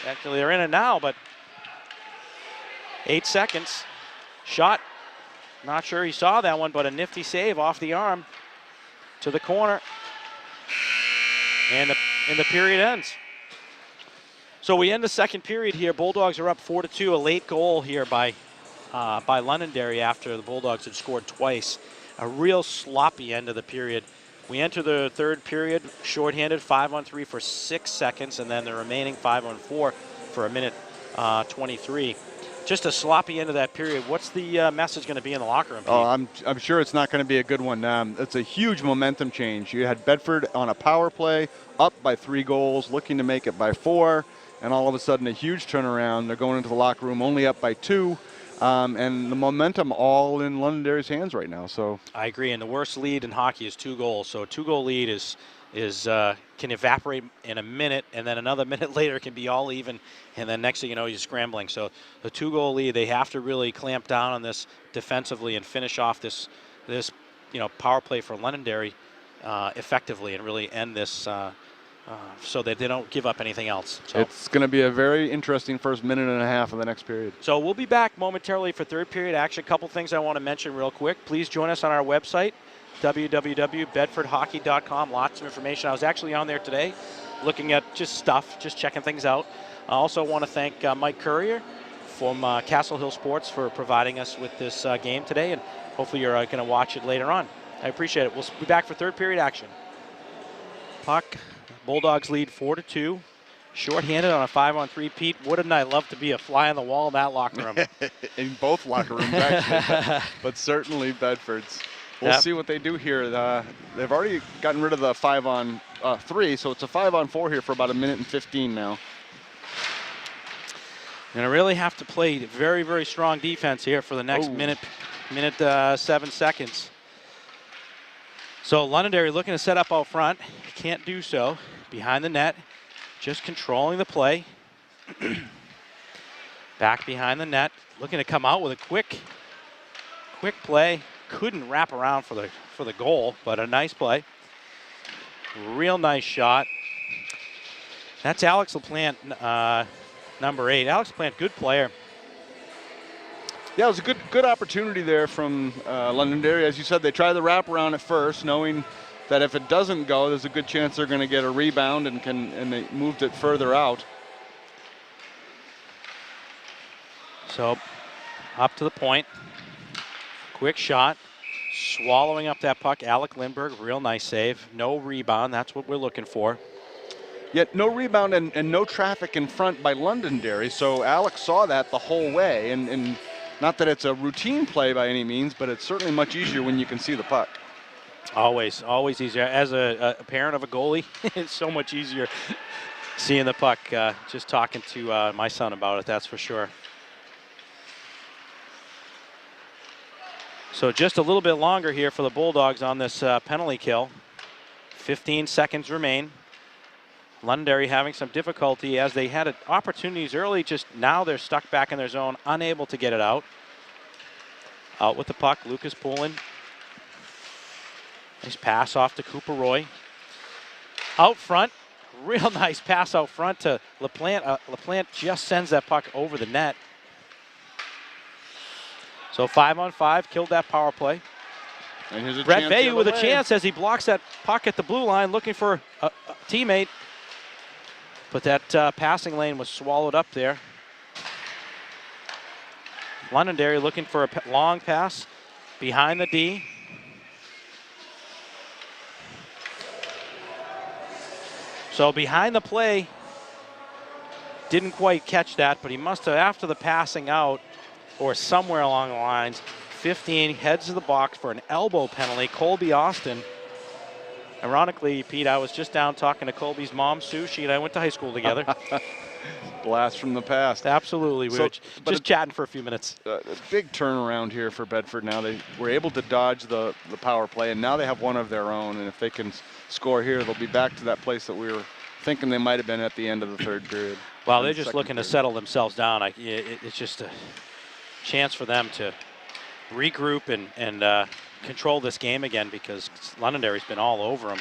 Actually, they're in it now, but 8 seconds. Shot. Not sure he saw that one, but a nifty save off the arm to the corner. And the period ends. So we end the second period here. Bulldogs are up 4-2. A late goal here by Londonderry after the Bulldogs had scored twice. A real sloppy end of the period. We enter the third period shorthanded, 5-on-3 for 6 seconds, and then the remaining 5-on-4 for a minute 23. Just a sloppy end of that period. What's the message going to be in the locker room, Pete? Oh, I'm sure it's not going to be a good one. It's a huge momentum change. You had Bedford on a power play, up by 3 goals, looking to make it by 4, and all of a sudden a huge turnaround. They're going into the locker room only up by 2, and the momentum all in Londonderry's hands right now. So I agree, and the worst lead in hockey is 2 goals. So a 2-goal lead can evaporate in a minute, and then another minute later can be all even, and then next thing you know, you're scrambling. So the 2-goal lead, they have to really clamp down on this defensively and finish off this power play for Londonderry effectively and really end this so that they don't give up anything else. So it's going to be a very interesting first minute and a half of the next period. So we'll be back momentarily for third period action. A couple things I want to mention real quick. Please join us on our website, www.bedfordhockey.com. Lots of information. I was actually on there today looking at just checking things out. I also want to thank Mike Courier from Castle Hill Sports for providing us with this game today, and hopefully you're going to watch it later on. I appreciate it. We'll be back for third period action. Puck, Bulldogs lead 4-2. Short-handed on a 5-on-3. Pete, wouldn't I love to be a fly on the wall in that locker room? In both locker rooms, actually, but certainly Bedford's. We'll see what they do here. They've already gotten rid of the 5-on-3, so it's a 5-on-4 here for about a minute and 15 now. Going to really have to play very, very strong defense here for the next minute 7 seconds. So Londonderry looking to set up out front. Can't do so. Behind the net, just controlling the play. Back behind the net, looking to come out with a quick play. Couldn't wrap around for the goal, but a nice play. Real nice shot. That's Alex LaPlante, number 8. Alex LaPlante, good player. Yeah, it was a good opportunity there from Londonderry. As you said, they tried the wraparound at first, knowing that if it doesn't go, there's a good chance they're going to get a rebound and they moved it further out. So up to the point. Quick shot. Swallowing up that puck. Alec Lindbergh, real nice save. No rebound. That's what we're looking for. Yet no rebound and no traffic in front by Londonderry. So Alex saw that the whole way. And not that it's a routine play by any means, but it's certainly much easier when you can see the puck. Always easier. As a parent of a goalie, it's so much easier seeing the puck. Just talking to my son about it, that's for sure. So just a little bit longer here for the Bulldogs on this penalty kill. 15 seconds remain. Londonderry having some difficulty as they had opportunities early, just now they're stuck back in their zone, unable to get it out. Out with the puck, Lucas Poulin. Nice pass off to Cooper Roy. Out front, real nice pass out front to LaPlante. LaPlante just sends that puck over the net. So 5-on-5, killed that power play. And here's a Brett chance Bayou with a chance as he blocks that puck at the blue line, looking for a teammate. But that passing lane was swallowed up there. Londonderry looking for a long pass behind the D. So behind the play, didn't quite catch that, but he must have, after the passing out, or somewhere along the lines, 15 heads to the box for an elbow penalty. Colby Austin. Ironically, Pete, I was just down talking to Colby's mom, Sue. She and I went to high school together. Blast from the past. Absolutely. We were just chatting for a few minutes. A big turnaround here for Bedford now. They were able to dodge the power play, and now they have one of their own. And if they can score here, they'll be back to that place that we were thinking they might have been at the end of the third period. Well, they're just looking to settle themselves down. It's just a chance for them to regroup and control this game again, because Londonderry's been all over them.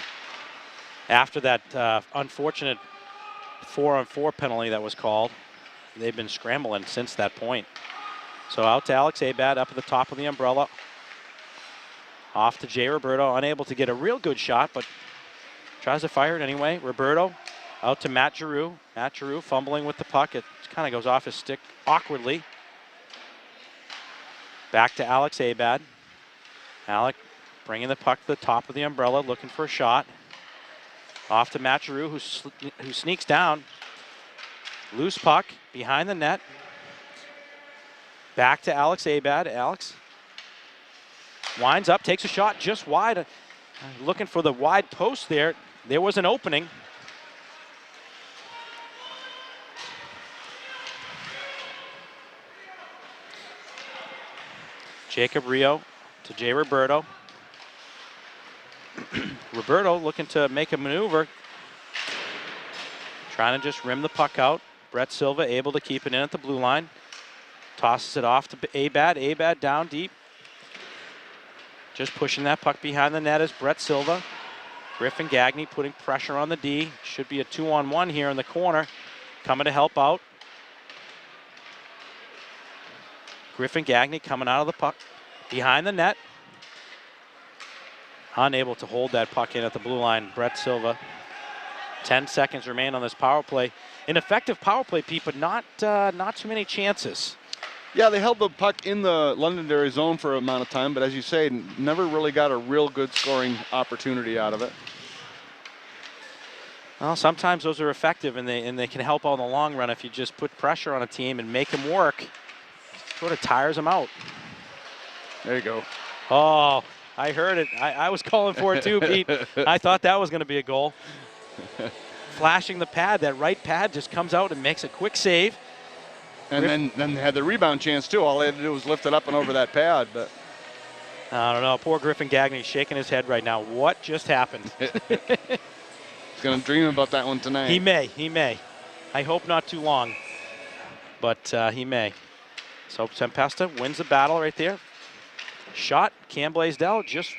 After that unfortunate 4-on-4 penalty that was called, they've been scrambling since that point. So out to Alex Abad up at the top of the umbrella. Off to Jay Roberto, unable to get a real good shot, but tries to fire it anyway. Roberto out to Matt Giroux. Matt Giroux fumbling with the puck. It kind of goes off his stick awkwardly. Back to Alex Abad. Alec bringing the puck to the top of the umbrella, looking for a shot. Off to Matt Giroux, who sneaks down. Loose puck behind the net. Back to Alex Abad. Alex winds up, takes a shot just wide. Looking for the wide post there. There was an opening. Jacob Rio to Jay Roberto. Roberto looking to make a maneuver. Trying to just rim the puck out. Brett Silva able to keep it in at the blue line. Tosses it off to Abad. Abad down deep. Just pushing that puck behind the net is Brett Silva. Griffin Gagne putting pressure on the D. Should be a 2-on-1 here in the corner. Coming to help out. Griffin Gagne coming out of the puck behind the net. Unable to hold that puck in at the blue line. Brett Silva. 10 seconds remain on this power play. An effective power play, Pete, but not too many chances. Yeah, they held the puck in the Londonderry zone for an amount of time, but as you say, never really got a real good scoring opportunity out of it. Well, sometimes those are effective, and they can help out in the long run if you just put pressure on a team and make them work. Sort of tires them out. There you go. Oh, I heard it. I was calling for it too, Pete. I thought that was going to be a goal. Flashing the pad, that right pad just comes out and makes a quick save. And then they had the rebound chance too. All they had to do was lift it up and over that pad. But I don't know. Poor Griffin Gagne shaking his head right now. What just happened? He's going to dream about that one tonight. He may. I hope not too long, but he may. So Tempesta wins the battle right there. Shot, Cam Blaisdell just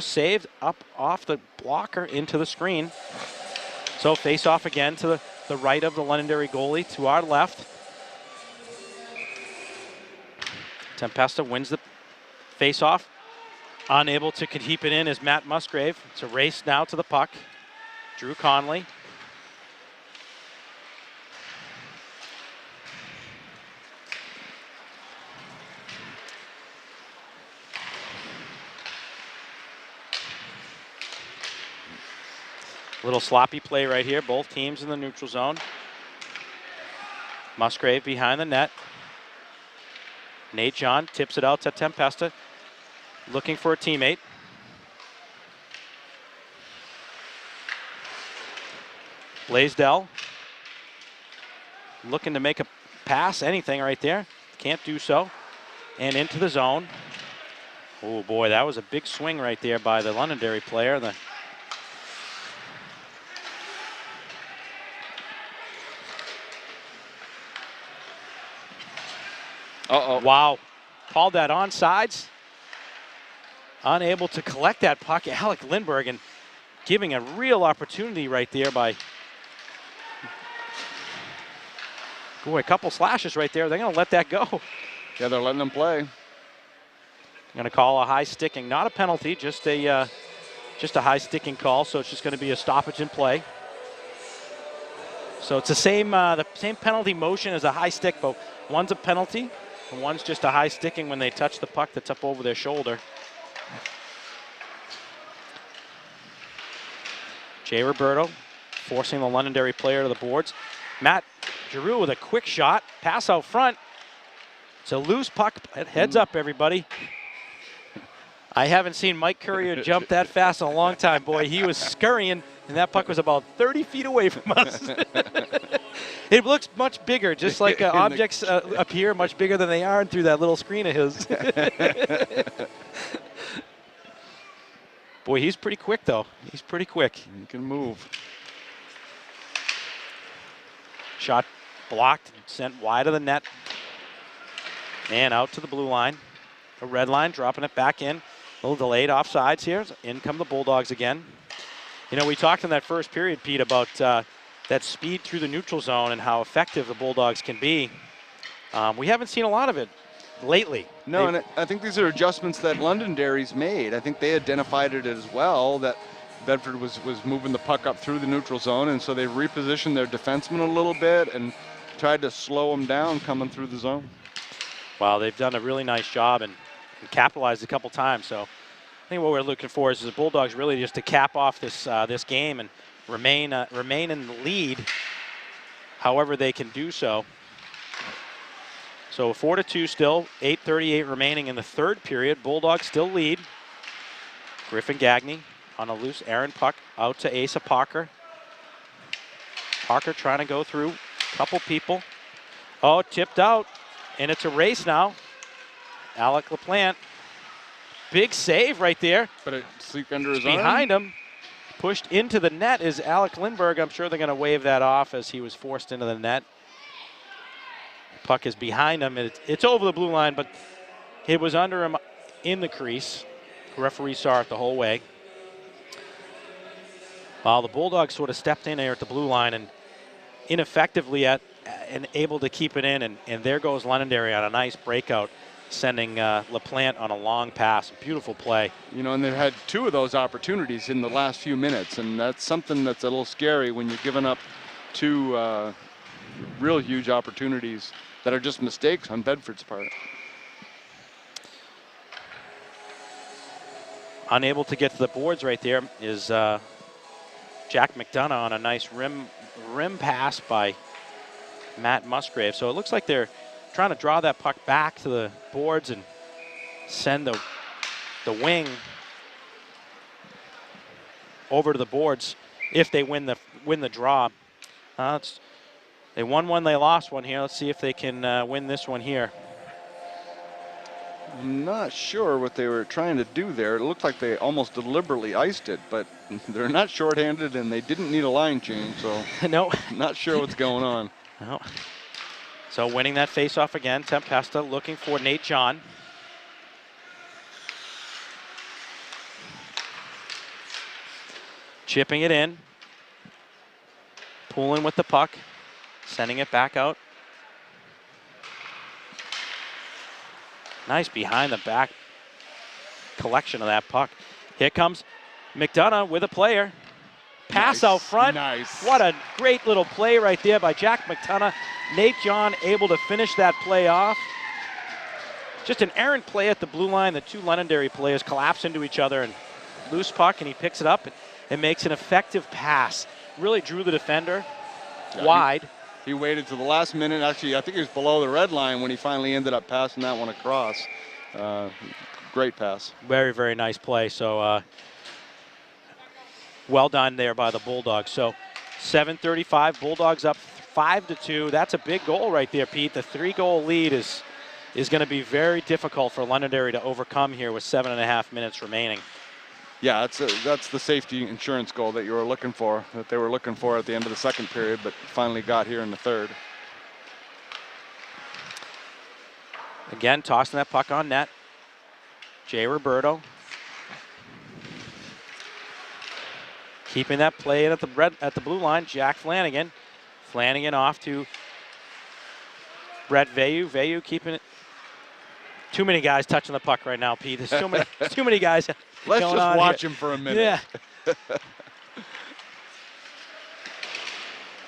saved up off the blocker into the screen. So face off again to the right of the Londonderry goalie, to our left. Tempesta wins the face-off. Unable to keep it in is Matt Musgrave. It's a race now to the puck. Drew Conley. Little sloppy play right here. Both teams in the neutral zone. Musgrave behind the net. Nate John tips it out to Tempesta, looking for a teammate. Blaisdell looking to make a pass, anything right there. Can't do so. And into the zone. Oh boy, that was a big swing right there by the Londonderry player. Uh-oh. Wow. Called that onside. Unable to collect that puck. Alec Lindbergh, and giving a real opportunity right there by, boy, a couple slashes right there. They're going to let that go. Yeah, they're letting them play. Going to call a high sticking, not a penalty, just a high sticking call. So it's just going to be a stoppage in play. So it's the same penalty motion as a high stick, but one's a penalty and one's just a high sticking when they touch the puck that's up over their shoulder. Jay Roberto forcing the Londonderry player to the boards. Matt Giroux with a quick shot, pass out front. It's a loose puck. Heads up, everybody. I haven't seen Mike Courier jump that fast in a long time. Boy, he was scurrying, and that puck was about 30 feet away from us. It looks much bigger, just like objects appear much bigger than they are through that little screen of his. Boy, he's pretty quick, though. He's pretty quick. He can move. Shot blocked, sent wide of the net. And out to the blue line. A red line, dropping it back in. A little delayed offsides here. In come the Bulldogs again. You know, we talked in that first period, Pete, about that speed through the neutral zone and how effective the Bulldogs can be. We haven't seen a lot of it lately. No, and I think these are adjustments that Londonderry's made. I think they identified it as well, that Bedford was moving the puck up through the neutral zone, and so they've repositioned their defensemen a little bit and tried to slow them down coming through the zone. Well, they've done a really nice job and capitalized a couple times. So I think what we're looking for is the Bulldogs really just to cap off this this game and remain in the lead, however they can do so. So 4-2 still, 8:38 remaining in the third period. Bulldogs still lead. Griffin Gagne on a loose errant puck out to Asa Parker. Parker trying to go through a couple people. Oh, tipped out, and it's a race now. Alec LaPlante, big save right there. But it sneaked under his arm. Behind him, pushed into the net is Alec Lindbergh. I'm sure they're going to wave that off as he was forced into the net. Puck is behind him. It's over the blue line, but it was under him in the crease. The referee saw it the whole way. While the Bulldogs sort of stepped in there at the blue line and ineffectively and able to keep it in, and there goes Londonderry on a nice breakout, sending LaPlante on a long pass. Beautiful play. You know, and they've had 2 of those opportunities in the last few minutes, and that's something that's a little scary when you're giving up 2 real huge opportunities that are just mistakes on Bedford's part. Unable to get to the boards right there is Jack McDonough on a nice rim pass by Matt Musgrave. So it looks like they're trying to draw that puck back to the boards and send the wing over to the boards if they win the draw. They won one, they lost one here. Let's see if they can win this one here. I'm not sure what they were trying to do there. It looked like they almost deliberately iced it, but they're not shorthanded and they didn't need a line change, so no. Not sure what's going on. No. So winning that faceoff again, Tempesta looking for Nate John. Chipping it in. Pulling with the puck. Sending it back out. Nice behind the back collection of that puck. Here comes McDonough with a player. Pass out front. Nice. What a great little play right there by Jack McDonough. Nate John able to finish that play off. Just an errant play at the blue line. The 2 Londonderry players collapse into each other and loose puck, and he picks it up and makes an effective pass. Really drew the defender wide. He waited to the last minute. Actually, I think he was below the red line when he finally ended up passing that one across. Great pass. Very, very nice play. So well done there by the Bulldogs. So 7:35, Bulldogs up 5-2. That's a big goal right there, Pete. The 3-goal lead is going to be very difficult for Londonderry to overcome here with 7.5 minutes remaining. Yeah, that's the safety insurance goal that they were looking for at the end of the second period, but finally got here in the third. Again, tossing that puck on net. Jay Roberto. Keeping that play in at the blue line. Jack Flanagan. Flanagan off to Brett Veyu. Veyu keeping it. Too many guys touching the puck right now, Pete. There's too many guys. Let's going just on watch here. him for a minute. Yeah.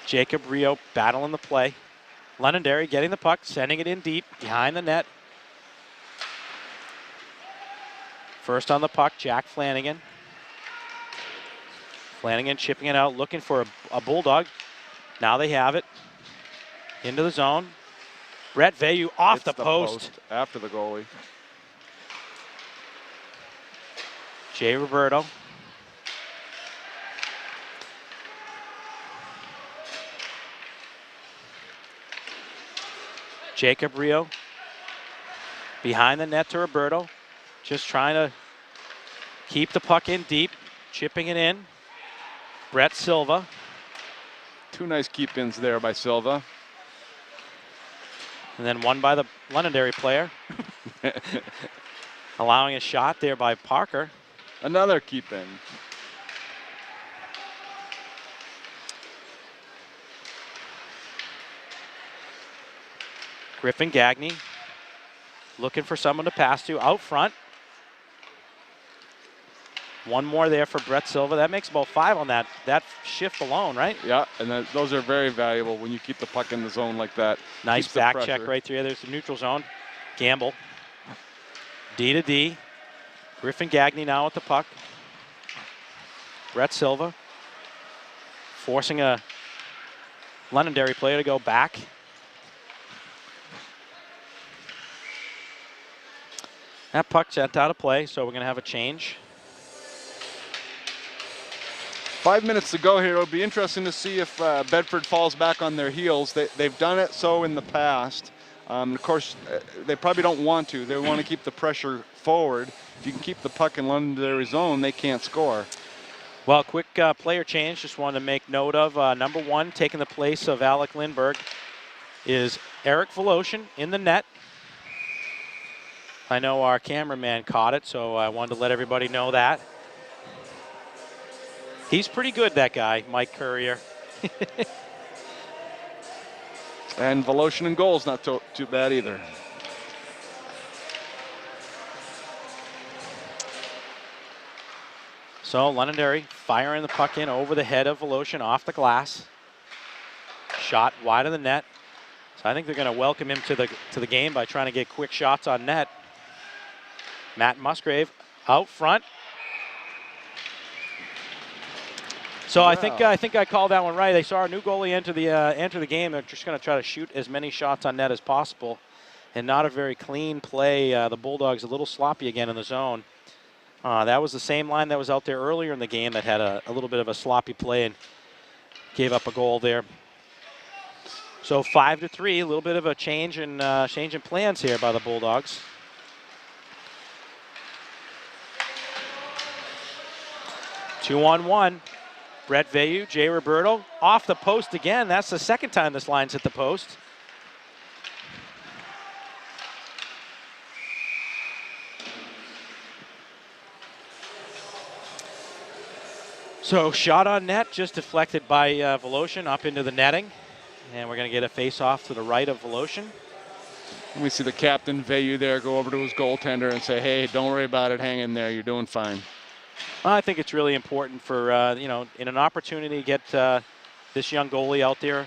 Jacob Rio battling the play. Londonderry getting the puck, sending it in deep behind the net. First on the puck, Jack Flanagan. Flanagan chipping it out, looking for a Bulldog. Now they have it. Into the zone. Brett Veyu off the post. After the goalie. Jay Roberto. Jacob Rio. Behind the net to Roberto. Just trying to keep the puck in deep. Chipping it in. Brett Silva. 2 nice keep-ins there by Silva. And then one by the Londonderry player. Allowing a shot there by Parker. Another keep-in. Griffin Gagne looking for someone to pass to out front. One more there for Brett Silva. That makes about 5 on that shift alone, right? Yeah, and those are very valuable when you keep the puck in the zone like that. Nice back check right there. There's the neutral zone. Gamble. D to D. Griffin Gagne now with the puck. Brett Silva forcing a Londonderry player to go back. That puck sent out of play, so we're going to have a change. 5 minutes to go here. It'll be interesting to see if Bedford falls back on their heels. They've done it so in the past. Of course, they probably don't want to. They want to keep the pressure forward. If you can keep the puck in Londonderry's zone, they can't score. Well, quick player change. Just wanted to make note of number 1 taking the place of Alec Lindberg is Eric Voloshin in the net. I know our cameraman caught it, so I wanted to let everybody know that. He's pretty good, that guy, Mike Courier. And Voloshin in goals, not too bad either. So Londonderry firing the puck in over the head of Voloshin off the glass. Shot wide of the net. So I think they're going to welcome him to the game by trying to get quick shots on net. Matt Musgrave out front. So wow. I think I called that one right. They saw our new goalie enter the game. They're just going to try to shoot as many shots on net as possible, and not a very clean play. The Bulldogs a little sloppy again in the zone. That was the same line that was out there earlier in the game that had a little bit of a sloppy play and gave up a goal there. So 5-3, a little bit of a change in plans here by the Bulldogs. Two-on-one. Brett Veyu, Jay Roberto, off the post again. That's the second time this line's hit the post. So shot on net, just deflected by Voloshin up into the netting. And we're going to get a face-off to the right of Voloshin. And we see the captain, Veyu, there go over to his goaltender and say, hey, don't worry about it. Hang in there. You're doing fine. I think it's really important for, in an opportunity to get this young goalie out there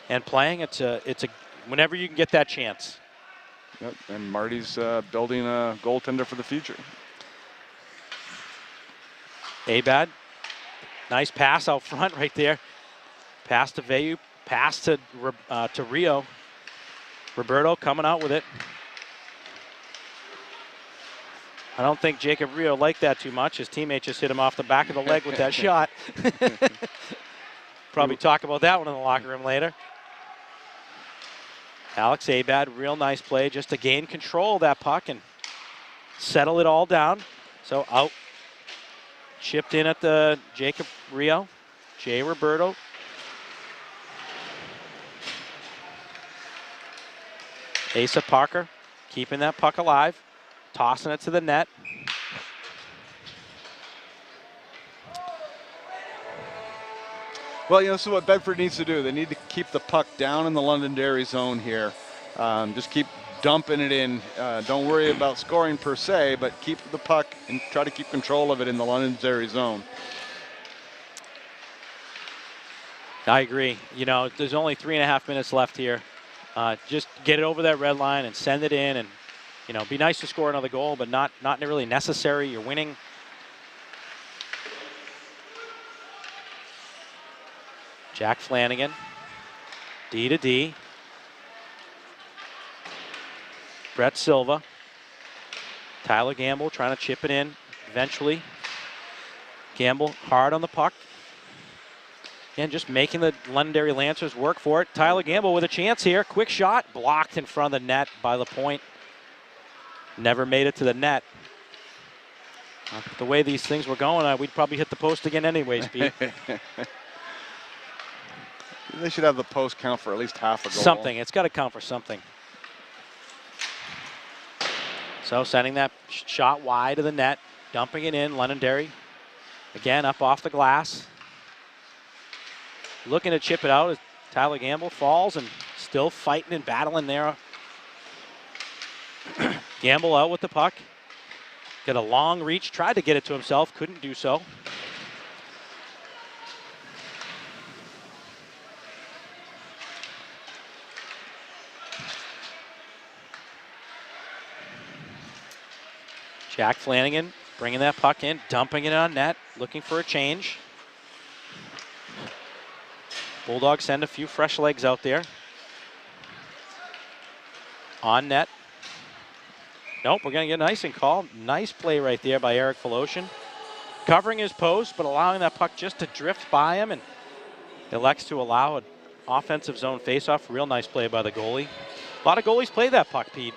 and playing. It's a whenever you can get that chance. Yep, and Marty's building a goaltender for the future. Abad, nice pass out front right there. Pass to Veyu, pass to Rio. Roberto coming out with it. I don't think Jacob Rio liked that too much. His teammate just hit him off the back of the leg with that shot. Probably talk about that one in the locker room later. Alex Abad, real nice play just to gain control of that puck and settle it all down. So out. Chipped in at the Jacob Rio. Jay Roberto. Asa Parker keeping that puck alive. Tossing it to the net. Well, this is what Bedford needs to do. They need to keep the puck down in the Londonderry zone here. Just keep dumping it in. Don't worry about scoring per se, but keep the puck and try to keep control of it in the Londonderry zone. I agree. There's only 3.5 minutes left here. Just get it over that red line and send it in, and be nice to score another goal, but not really necessary. You're winning. Jack Flanagan, D to D. Brett Silva. Tyler Gamble trying to chip it in eventually. Gamble hard on the puck. Again, just making the Londonderry Lancers work for it. Tyler Gamble with a chance here. Quick shot, blocked in front of the net by LaPointe. Never made it to the net. The way these things were going, we'd probably hit the post again anyways, Pete. They should have the post count for at least half a goal. Something. It's got to count for something. So sending that shot wide of the net, dumping it in. Londonderry again up off the glass. Looking to chip it out as Tyler Gamble falls and still fighting and battling there. Gamble out with the puck. Got a long reach, tried to get it to himself, couldn't do so. Jack Flanagan bringing that puck in, dumping it on net, looking for a change. Bulldogs send a few fresh legs out there. On net. Nope, we're going to get an icing call. Nice play right there by Eric Voloshin. Covering his post, but allowing that puck just to drift by him, and elects to allow an offensive zone faceoff. Real nice play by the goalie. A lot of goalies play that puck, Pete.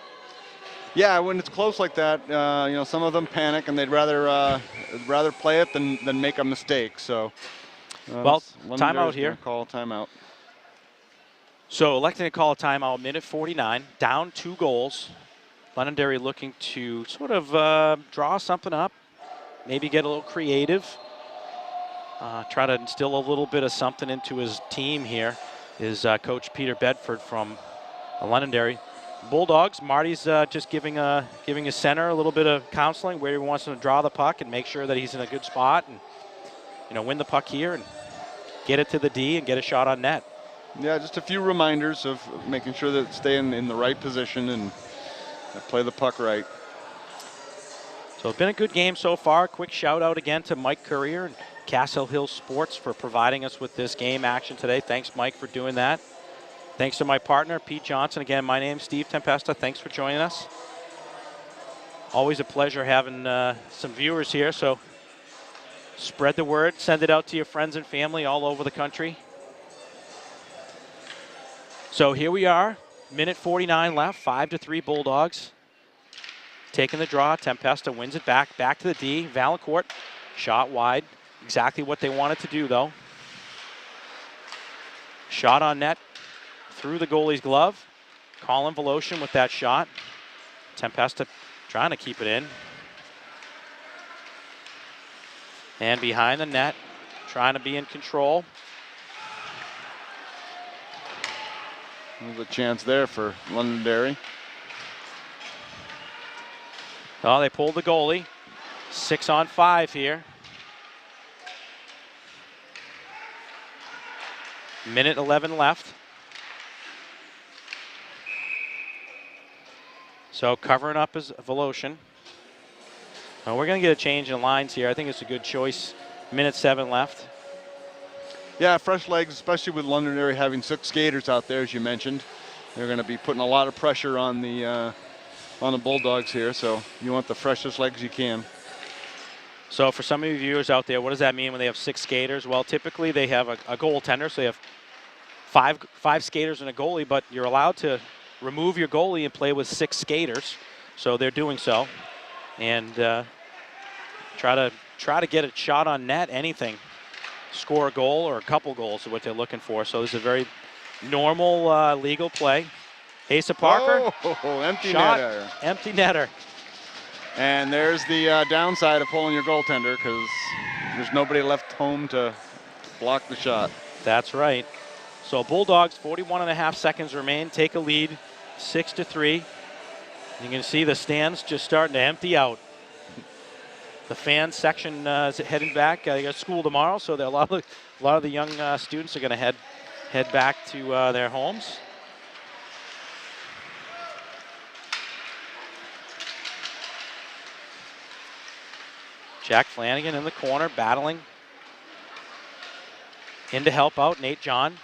Yeah, when it's close like that, some of them panic and they'd rather play it than make a mistake. So, well, timeout here. Call timeout. So electing to call a timeout, minute 49, down 2 goals. Londonderry looking to sort of draw something up, maybe get a little creative, try to instill a little bit of something into his team here, is Coach Peter Bedford from Londonderry. Bulldogs, Marty's just giving his center a little bit of counseling where he wants him to draw the puck and make sure that he's in a good spot and win the puck here and get it to the D and get a shot on net. Yeah, just a few reminders of making sure that stay in the right position and play the puck right. So it's been a good game so far. Quick shout out again to Mike Courier and Castle Hill Sports for providing us with this game action today. Thanks, Mike, for doing that. Thanks to my partner, Pete Johnson. Again, my name's Steve Tempesta. Thanks for joining us. Always a pleasure having some viewers here, so spread the word. Send it out to your friends and family all over the country. So here we are, minute 49 left, 5-3 Bulldogs. Taking the draw, Tempesta wins it back to the D. Valancourt, shot wide. Exactly what they wanted to do, though. Shot on net, through the goalie's glove. Colin Voloshin with that shot. Tempesta trying to keep it in. And behind the net, trying to be in control. There's a chance there for Londonderry. Oh, they pulled the goalie. 6-on-5 here. Minute 11 left. So covering up is Voloshin. Oh, we're going to get a change in lines here. I think it's a good choice. Minute 7 left. Yeah, fresh legs, especially with Londonderry having 6 skaters out there, as you mentioned. They're going to be putting a lot of pressure on the Bulldogs here, so you want the freshest legs you can. So for some of you viewers out there, what does that mean when they have 6 skaters? Well, typically they have a goaltender, so they have five skaters and a goalie, but you're allowed to remove your goalie and play with 6 skaters. So they're doing so, and try to get a shot on net, anything. Score a goal or a couple goals is what they're looking for. So this is a very normal legal play. Asa Parker. Oh, empty shot, netter. Empty netter. And there's the downside of pulling your goaltender, because there's nobody left home to block the shot. That's right. So Bulldogs, 41.5 seconds remain, take a lead, 6-3. You can see the stands just starting to empty out. The fan section is heading back. They got school tomorrow, so a lot of the young students are going to head back to their homes. Jack Flanagan in the corner, battling. In to help out, Nate John.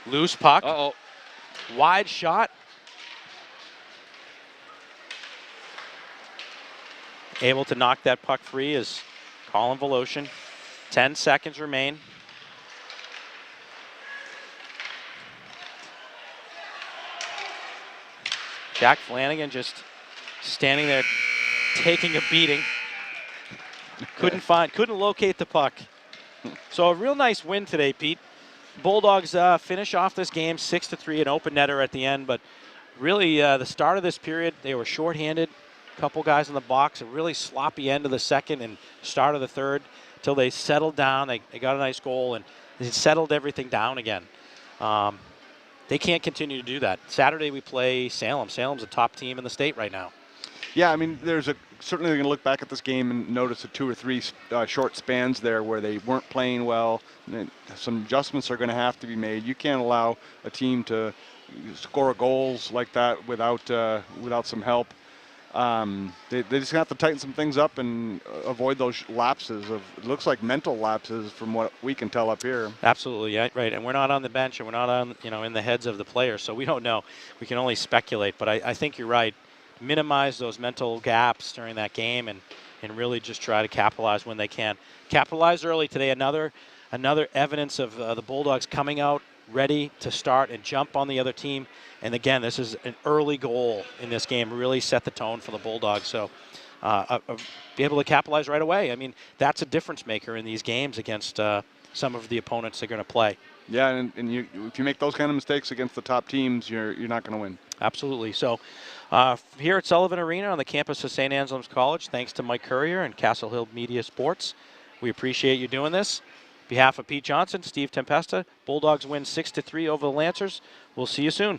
Loose puck. Uh-oh. Wide shot. Able to knock that puck free is Colin Voloshin. 10 seconds remain. Jack Flanagan just standing there taking a beating. Couldn't locate the puck. So a real nice win today, Pete. Bulldogs finish off this game 6-3, an open netter at the end, but really the start of this period, they were shorthanded. Couple guys in the box, a really sloppy end of the second and start of the third till they settled down. They got a nice goal and they settled everything down again. They can't continue to do that. Saturday we play Salem. Salem's a top team in the state right now. Yeah, I mean, certainly they're going to look back at this game and notice the 2 or 3 short spans there where they weren't playing well. Some adjustments are going to have to be made. You can't allow a team to score goals like that without some help. They just have to tighten some things up and avoid those lapses of, it looks like mental lapses from what we can tell up here. Absolutely, yeah, right. And we're not on the bench, and we're not on, in the heads of the players, so we don't know. We can only speculate. But I think you're right. Minimize those mental gaps during that game, and really just try to capitalize when they can. Capitalize early today. Another evidence of the Bulldogs coming out ready to start and jump on the other team. And again, this is an early goal in this game. Really set the tone for the Bulldogs. So be able to capitalize right away. I mean, that's a difference maker in these games against some of the opponents they're going to play. Yeah, and if you make those kind of mistakes against the top teams, you're not going to win. Absolutely. So here at Sullivan Arena on the campus of St. Anselm's College, thanks to Mike Courier and Castle Hill Media Sports, we appreciate you doing this. On behalf of Pete Johnson, Steve Tempesta, Bulldogs win 6-3 over the Lancers. We'll see you soon.